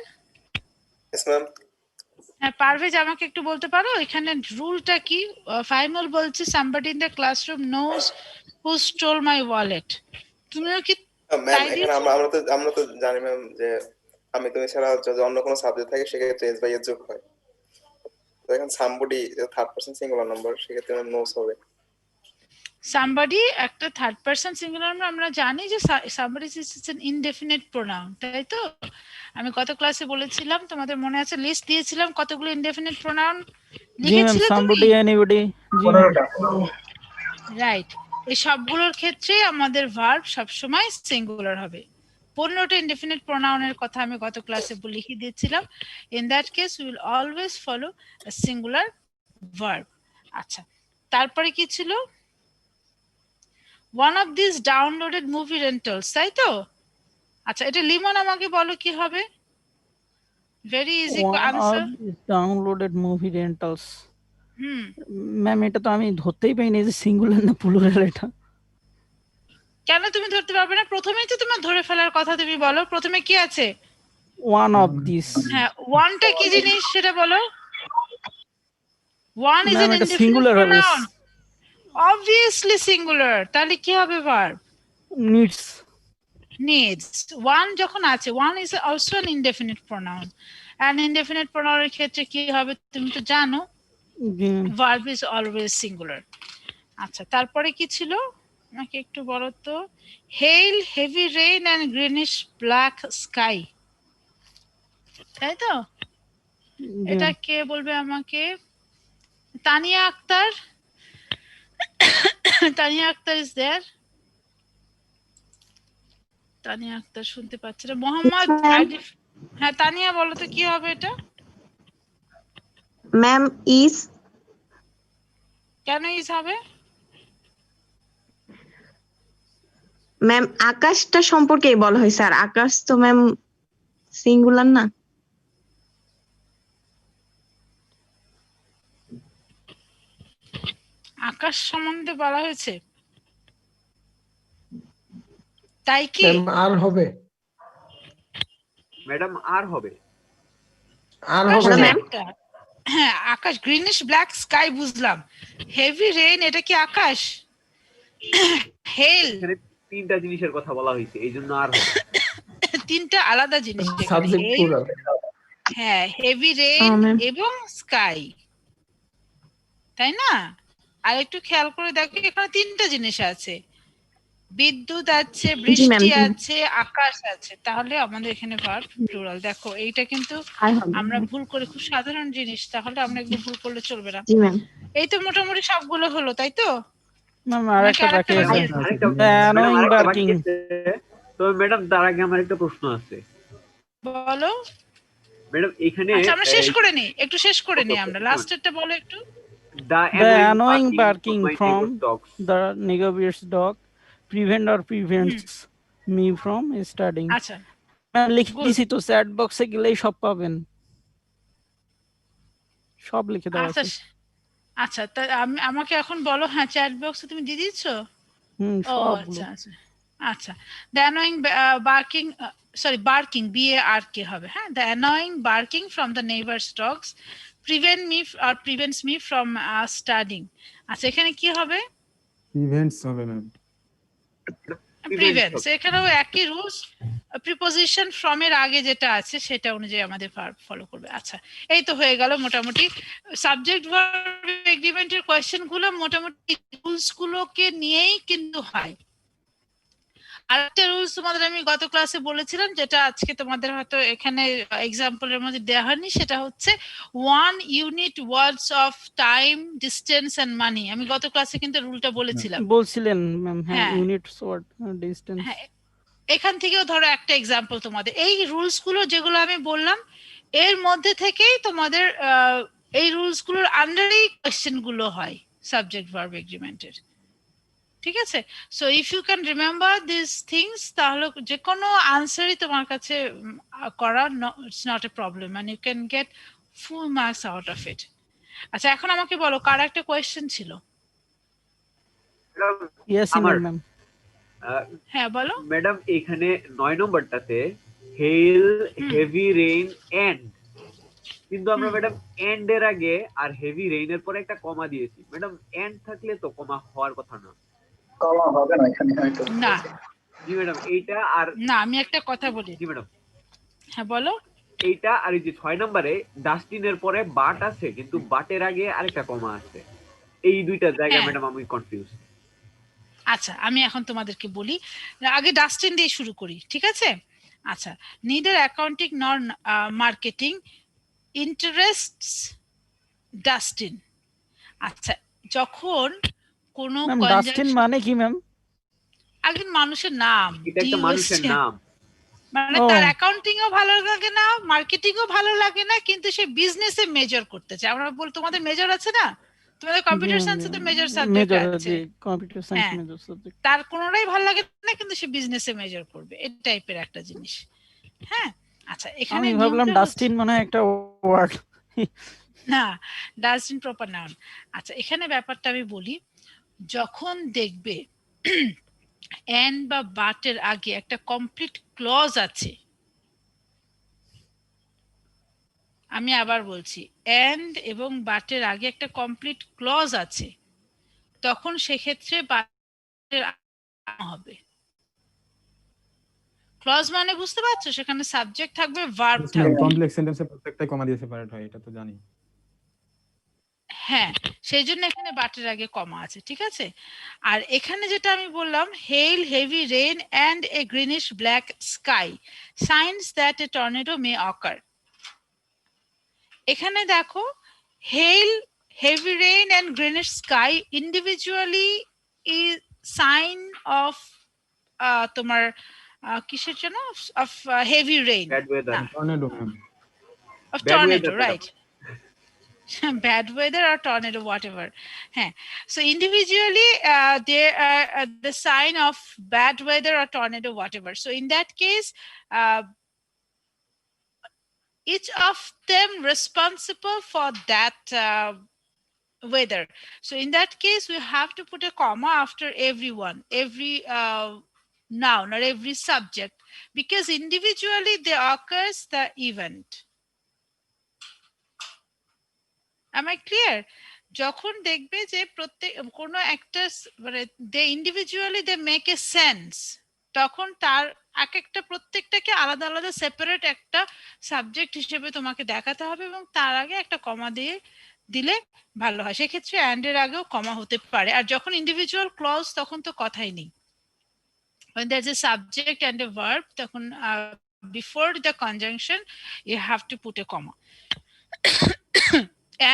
Yes ma'am. হ্যাঁ পারভেজ, আমাকে একটু বলতে পারো এখানে রুলটা কি? ফাইনাল বলছে somebody in the classroom knows who stole my wallet. তুমিও কি ম্যাম এখানে আমরা তো জানি ম্যাম যে আমি তুমি ছাড়া যদি অন্য কোনো সাবজেক্ট থাকে সেক্ষেত্রে এস বাই এস যোগ হয়। তো এখানে somebody third person singular number, সেক্ষেত্রে নোস হবে। somebody একটা থার্ড পারসন সিঙ্গুলার আমরা জানি যে somebody is an indefinite pronoun, তাই তো? আমি গত ক্লাসে বলেছিলাম, তোমাদের মনে আছে, লিস্ট দিয়েছিলাম কতগুলো ইনডেফিনিট প্রোনাউন লিখেছিলে তুমি? somebody, anybody, right. এই সবগুলোর ক্ষেত্রে আমাদের ভার্ব সবসময় সিঙ্গুলার হবে। 15টা ইনডেফিনিট প্রোনাউনের কথা আমি গত ক্লাসে লিখে দিয়েছিলাম। In that case we will always follow a singular verb. আচ্ছা, তারপরে কি ছিল? One of this downloaded movie rentals, তাই তো? আচ্ছা, এটা লিমন আমাকে বলো কি হবে? Very easy answer. Downloaded movie rentals. Ma'am এটা তো আমি ধরতেই পাইনি যে সিঙ্গুলার না প্লুরাল। এটা কেন তুমি ধরতে পারবে না? প্রথমেই তো তোমার ধরে ফেলার কথা, তুমি বলো প্রথমে কি আছে? One of this. হ্যাঁ, ওয়ানটা কি জিনিস সেটা বলো। One is an indefinite singular হবে। প্রোনাউন, obviously singular, তাহলে কি হবে ভার্ব? নিডস। needs। ওয়ান যখন আছে, one is also an indefinite pronoun, and indefinite pronoun এর ক্ষেত্রে কি হবে তুমি তো জানো, verb is always singular। আচ্ছা, তারপরে কি ছিল আমাকে একটু বলো তো। hail, heavy rain and greenish black sky, তাই তো? এটা কে বলবে আমাকে? তানিয়া আক্তার। Tania Akter is there? তানিয়া আক্তার শুনতে পাচ্ছে না। মোহাম্মদ, হ্যাঁ তানিয়া বলো তো কি হবে এটা? Ma'am is. কেন ইজ হবে? ম্যাম আকাশটা সম্পর্কেই বলা হয়েছে, আর আকাশ তো ম্যাম সিঙ্গুলার না। আকাশ সম্বন্ধে বলা হয়েছে, তাই কি? আর হবে ম্যাডাম, আর হবে। আর হবে ম্যাম। হ্যাঁ, আকাশ, গ্রিনিশ ব্ল্যাক স্কাই বুঝলাম। হেভি রেইন এটা কি আকাশ? হেল, এখানে তিনটা জিনিসের কথা বলা হয়েছে, এইজন্য আর হবে। তিনটা আলাদা জিনিস। Subject plural. হ্যাঁ, হেভি রেইন এবং স্কাই, তাই না? আর একটু খেয়াল করে দেখো এখানে তিনটা জিনিস আছে, বিদ্যুৎ আছে, জি বৃষ্টি ম্যাম আছে, আকাশ আছে, তাহলে আমাদের এখানে ভার্ব প্লুরাল। দেখো এইটা কিন্তু আর হবে আমরা ভুল করে, খুব সাধারণ জিনিস, তাহলে আমরা একটু ভুল করলে চলবে না। জি ম্যাম এই তো মোটামুটি সবগুলো হলো, তাই তো? ম্যাম নাকি আরেকটা আরেকটা বাকি বাকি আছে, আছে? আরেকটা ম্যাডাম অ্যানোয়িং আরেকটা বাকি বার্কিং। আছে। তো ম্যাডাম তার আগে আমার একটা প্রশ্ন আছে বলো। ম্যাডাম। এখানে আচ্ছা আমরা শেষ করে নিই, একটু শেষ করে নিই আমরা, okay, লাস্টেরটা বলো একটু। the The annoying annoying barking barking from my from neighbor's dogs. the neighbor's dog prevents me from studying. আচ্ছা ম্যাম লিখে Good. দিছি তো, চ্যাট বক্সে গেলেই সব পাবেন, সব লিখে দেওয়া আচ্ছা আছে। আচ্ছা, তা আমাকে এখন বলো, হ্যাঁ চ্যাট বক্সে তুমি দিয়ে দিচ্ছো? ও সবগুলো। আচ্ছা আচ্ছা আচ্ছা। The annoying barking, sorry barking, BARK হবে, হ্যাঁ। The annoying barking from the neighbours dogs prevents me from studying। আচ্ছা এখানে কি হবে? ইভেন্টস হবে ম্যাম। প্রিভেন্টস, এখানেও একই রুলস, প্রিপোজিশন ফ্রম এর আগে যেটা আছে সেটা অনুযায়ী আমাদের ভার্ব ফলো করবে। আচ্ছা এই তো হয়ে গেল মোটামুটি সাবজেক্ট ভার্ব এগ্রিমেন্টের কোয়েশ্চেন গুলো, মোটামুটি রুলস গুলোকে নিয়েই কিন্তু হয়। আরেকটা রুলস তোমাদের আমি গত ক্লাসে বলেছিলাম, যেটা আজকে তোমাদের হয়তো এখানে এক্সাম্পলের মধ্যে দেওয়া হয়নি, সেটা হচ্ছে 1 unit words of time, distance and money. আমি গত ক্লাসে কিন্তু রুলটা বলেছিলাম। বলছিলেন ম্যাম, হ্যাঁ হ্যাঁ। Units word distance. হ্যাঁ এখান থেকেও ধরো একটা এক্সাম্পল তোমাদের, এই রুলস গুলো যেগুলো আমি বললাম এর মধ্যে থেকেই তোমাদের এই রুলস গুলোর আন্ডারেই কোয়েশ্চেন গুলো হয় সাবজেক্ট ভার্ব এগ্রিমেন্টের। ঠিক আছে? So if you can remember this things, তাহলে যে কোনো আনসারই তোমার কাছে করা it's not a problem, and you can get full marks out of it. আচ্ছা এখন আমাকে বলো, কার একটা কোয়েশ্চেন ছিল? ইয়েস আমার ম্যাম। হ্যাঁ বলো। ম্যাডাম এখানে 9 নম্বরটাতে হেল, হেভি রেইন এন্ড, কিন্তু আমরা ম্যাডাম এন্ড এর আগে আর হেভি রেইন এর পরে একটা কমা দিয়েছি। ম্যাডাম এন্ড থাকলে তো কমা হওয়ার কথা না। কমা হবে না এখানে হয়তো। না জি ম্যাডাম এইটা আর না, আমি একটা কথা বলি। জি ম্যাডাম হ্যাঁ বলো। এইটা আর এই যে 6 নম্বরে ডাস্টবিনের পরে বাট আছে, কিন্তু বাটের আগে আরেকটা কমা আছে। এই দুইটা জায়গা ম্যাডাম আমি কনফিউজ। আচ্ছা আমি এখন তোমাদেরকে বলি, আগে ডাস্টিন দিয়ে শুরু করি, ঠিক আছে? আচ্ছা, নিদার অ্যাকাউন্টিং নর মার্কেটিং ইন্টারেস্টস ডাস্টিন। আচ্ছা যখন কোনো ম্যাম ডাস্টিন মানে কি ম্যাম? একজন মানুষের নাম, এটা একটা মানুষের নাম, মানে তার অ্যাকাউন্টিংও ভালো লাগে না, মার্কেটিংও ভালো লাগে না, কিন্তু সে বিজনেসে মেজর করতে চায়। আমরা বল তোমাদের মেজর আছে না, তোমাদের কম্পিউটার সায়েন্সে তো মেজর সাবজেক্ট আছে, কম্পিউটার সায়েন্স মেজর সাবজেক্ট। তার কোনোটাই ভালো লাগে না, কিন্তু সে বিজনেসে মেজর করবে, এই টাইপের একটা জিনিস। হ্যাঁ আচ্ছা এখানে আমি ভাবলাম ডাস্টিন মানে একটা ওয়ার্ড, না ডাস্টিন প্রপার নাউন। আচ্ছা এখানে ব্যাপারটা আমি বলি, যখন দেখবে এন্ড বা বাটের আগে একটা কমপ্লিট ক্লজ আছে, আমি আবার বলছি এন্ড এবং বাটের আগে একটা কমপ্লিট ক্লজ আছে, তখন সেক্ষেত্রে বাটের হবে। ক্লজ মানে বুঝতে পারছো, সেখানে সাবজেক্ট থাকবে, ভার্ব থাকবে। কমপ্লেক্স সেন্টেন্সে প্রত্যেকটাই কমা দিয়ে সেপারেট হয়, এটা তো জানি। হ্যাঁ সেই জন্য এখানে বাটের আগে কমা আছে, ঠিক আছে? আর এখানে যেটা আমি বললাম, hail, heavy rain and a greenish black sky signs that a tornado may occur. এখানে দেখো hail, heavy rain and greenish sky individually is sign of তোমার কিসের জন্য, of heavy rain, bad weather, tornado ma'am, of tornado, right? bad weather or tornado, whatever. So individually they are the sign of bad weather or tornado, whatever. So in that case each of them responsible for that weather. So in that case we have to put a comma after everyone, every noun or every subject, because individually they occurs the event. Am I clear? যখন দেখবে যে প্রত্যেক কোনো একটা মানে they individually they make a sense, তখন তার এক একটা প্রত্যেকটাকে আলাদা আলাদা সেপারেট একটা সাবজেক্ট হিসেবে তোমাকে দেখাতে হবে, এবং তার আগে একটা কমা দিয়ে দিলে ভালো হয়। সেক্ষেত্রে অ্যান্ড এর আগেও কমা হতে পারে, আর যখন ইন্ডিভিজুয়াল ক্লজ তখন তো কথাই নেই। When there's a subject and a verb, তখন before the conjunction you have to put a comma.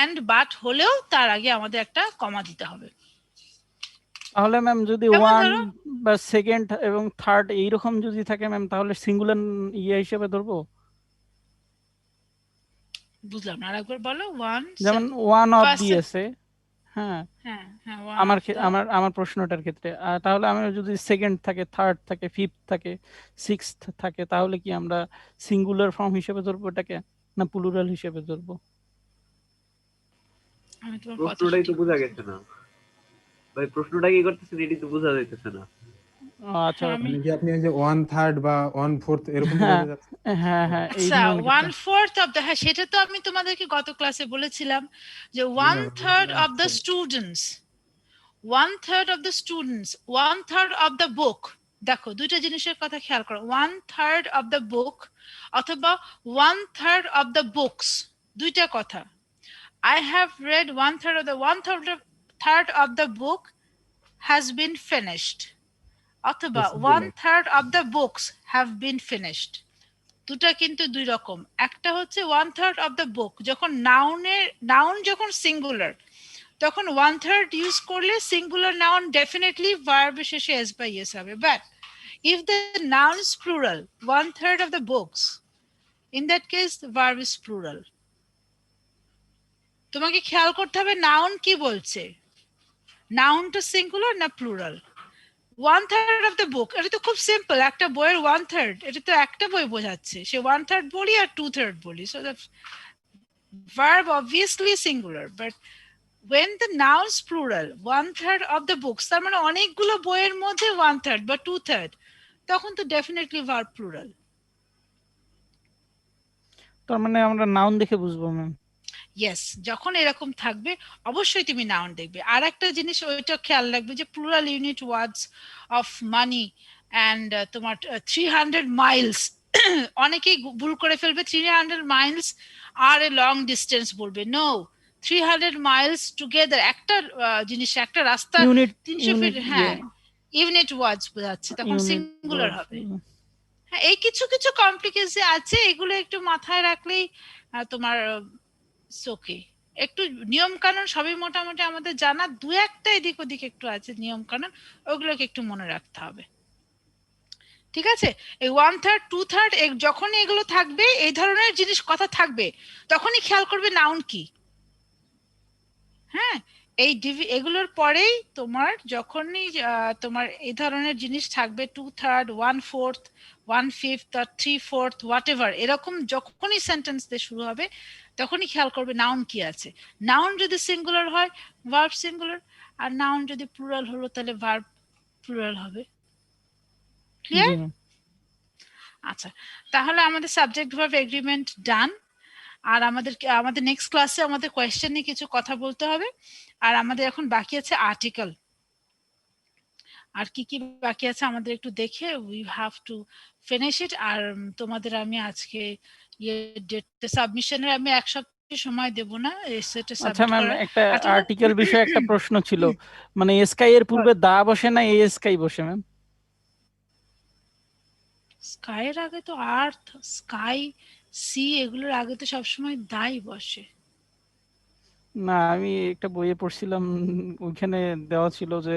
And but হলেও তার আগে আমাদের একটা কমা দিতে হবে। তাহলে ম্যাম যদি যেমন ওয়ান ধরো বা সেকেন্ড এবং থার্ড এইরকম যদি থাকে ম্যাম, তাহলে সিঙ্গুলার ইয়ে হিসেবে ধরবো? বুঝলাম না, আরেকবার বলো। ওয়ান, যেমন ওয়ান অফ ফার্স্ট, দিয়েছে, হ্যাঁ হ্যাঁ হ্যাঁ, আমার আমার প্রশ্নটার ক্ষেত্রে। তাহলে আমার যদি সেকেন্ড থাকে, থার্ড থাকে, ফিফথ থাকে, সিক্সথ থাকে, তাহলে কি আমরা সিঙ্গুলার ফর্ম হিসেবে ধরবো এটাকে, না প্লুরাল হিসেবে ধরবো? আমি তোমার প্রশ্নটাই তো বোঝা গেছে না ভাই, প্রশ্নটা কি করতেছেন এটাই তো বোঝা যাইতেছে না। আচ্ছা মানে কি আপনি যে 1/3 বা 1/4 এরকম হ্যাঁ বলতে যাচ্ছেন? হ্যাঁ হ্যাঁ, এই আচ্ছা, ধরনের 1/4 অফ দ্য, হ্যাঁ সেটা তো আমি তোমাদেরকে গত ক্লাসে বলেছিলাম যে 1/3 of the students, 1/3 of the students, 1/3 of the book. দেখো দুইটা জিনিসের কথা খেয়াল করো, 1/3 অফ দ্য বুক অথবা 1/3 অফ দ্য বুকস, দুইটা কথা। I have read 1/3 of the 1/3 of the book has been finished. অথবা 1/3 of the books have been finished. দুটা কিন্তু দুই রকম। একটা হচ্ছে 1/3 of the book, যখন নাউন যখন সিঙ্গুলার তখন 1/3 ইউজ করলে সিঙ্গুলার নাউন ডেফিনেটলি ভার্ব শেষে এস বাই এস হবে। But if the noun is plural, 1/3 of the books, in that case the verb is plural. তোমাকে খেয়াল করতে হবে নাউন কি বলছে, নাউনটা সিঙ্গুলার না প্লুরাল। 1/3 অফ দ্য বুক, এটা তো খুব সিম্পল, একটা বইয়ের 1/3, এটা তো একটা বই বোঝাচ্ছে, সে 1/3 বলি আর 2/3 বলি, so the verb obviously singular, but when the noun is plural, 1/3 of the books, তার মানে অনেকগুলো বইয়ের মধ্যে 1/3 বা 2/3, তখন তো ডেফিনেটলি verb plural। তার মানে আমরা নাউন দেখে বুঝবো ম্যাম? ইয়েস, যখন এরকম থাকবে অবশ্যই তুমি নাউন দেখবে। আর একটা জিনিস ওইটা খেয়াল রাখবে যে plural unit words of money and তোমার 300 মাইলস, অনেকেই ভুল করে ফেলবে, 300 মাইলস আর এ লং ডিস্টেন্স বলবে। নো, 300 মাইলস টুগেদার, একটা জিনিস, একটা রাস্তা 300 ফিট, হ্যাঁ ইউনিট ওয়ার্ডস বোঝাচ্ছে, তখন সিঙ্গুলার হবে। হ্যাঁ, এই কিছু কিছু কমপ্লিকেশন আছে, এগুলো একটু মাথায় রাখলেই তোমার ওকে। একটু নিয়ম কানুন সবই মোটামুটি আমাদের জানা, দু একটা এদিক ওদিক একটু আছে নিয়ম কানুন, ওগুলোকে একটু মনে রাখতে হবে। ঠিক আছে, এই 1/3 2/3 যখনই এগুলো থাকবে, এই ধরনের জিনিস কথা থাকবে, তখনই খেয়াল করবে নাউন কি। হ্যাঁ, এই এগুলোর পরেই তোমার যখনই তোমার এই ধরনের জিনিস থাকবে, 2/3 1/4 1/5 আর 3/4 হোয়াট এভার, এরকম যখনই সেন্টেন্স দিয়ে শুরু হবে তখনই খেয়াল করবে নাউন কি আছে। নাউন যদি সিঙ্গুলার হয় ভার্ব সিঙ্গুলার, আর নাউন যদি প্লুরাল হলো তাহলে ভার্ব প্লুরাল হবে। ক্লিয়ার? আচ্ছা, তাহলে আমাদের সাবজেক্ট ভার্ব এগ্রিমেন্ট ডান। আর আমাদের নেক্সট ক্লাসে আমাদের কোয়েশ্চেন নিয়ে কিছু কথা বলতে হবে। আর আমাদের এখন বাকি আছে আর্টিকেল। আর কি কি বাকি আছে আমাদের একটু দেখে we have to finish it. আর তোমাদের আমি আজকে ডেট সাবমিশনের আমি এক সপ্তাহ সময় দেব না, সেটা আচ্ছা সাবমিট ম্যাম, করার। একটা আর্টিকেল বিষয়ে একটা প্রশ্ন ছিল, মানে স্কাই এর পূর্বে দা বসে না এ স্কাই বসে ম্যাম? স্কাই এর আগে তো আর্থ, স্কাই, সি, এগুলোর আগে তো সবসময় দাই বসে। না, আমি একটা বইয়ে পড়ছিলাম, ওইখানে দেওয়া ছিল যে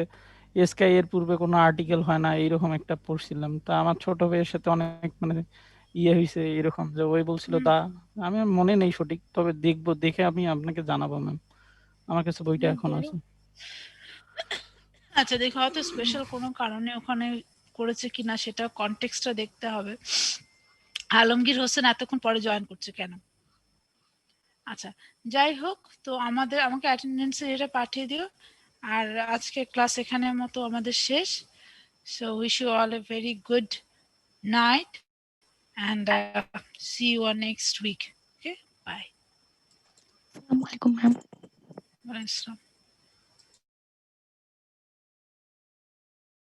স্কাই এর পূর্বে কোনো আর্টিকেল হয় না, এইরকম একটা পড়ছিলাম। তা আমার ছোট ভাইয়ের সাথে অনেক মানে ইয়ে হয়েছে এরকম, যে ওই বলছিল দা, আমি মনে নেই সঠিক, তবে দেখবো, দেখে আমি আপনাকে জানাবো ম্যাম, আমার কাছে বইটা এখন আছে। আচ্ছা, দেখো হয়তো স্পেশাল কোনো কারণে ওখানে করেছে কিনা সেটা কনটেক্সটটা দেখতে হবে। আলমগীর হোসেন এতক্ষণ পরে জয়েন করছে কেন? আচ্ছা, যাই হোক, তো আমাকে অ্যাটেন্ডেন্সে এটা পাঠিয়ে দিও। আর আজকে ক্লাস এখানের মতো আমাদের শেষ। So wish you all a very good night and see you on next week. Okay, bye. আসসালামু আলাইকুম ম্যাম। Bye.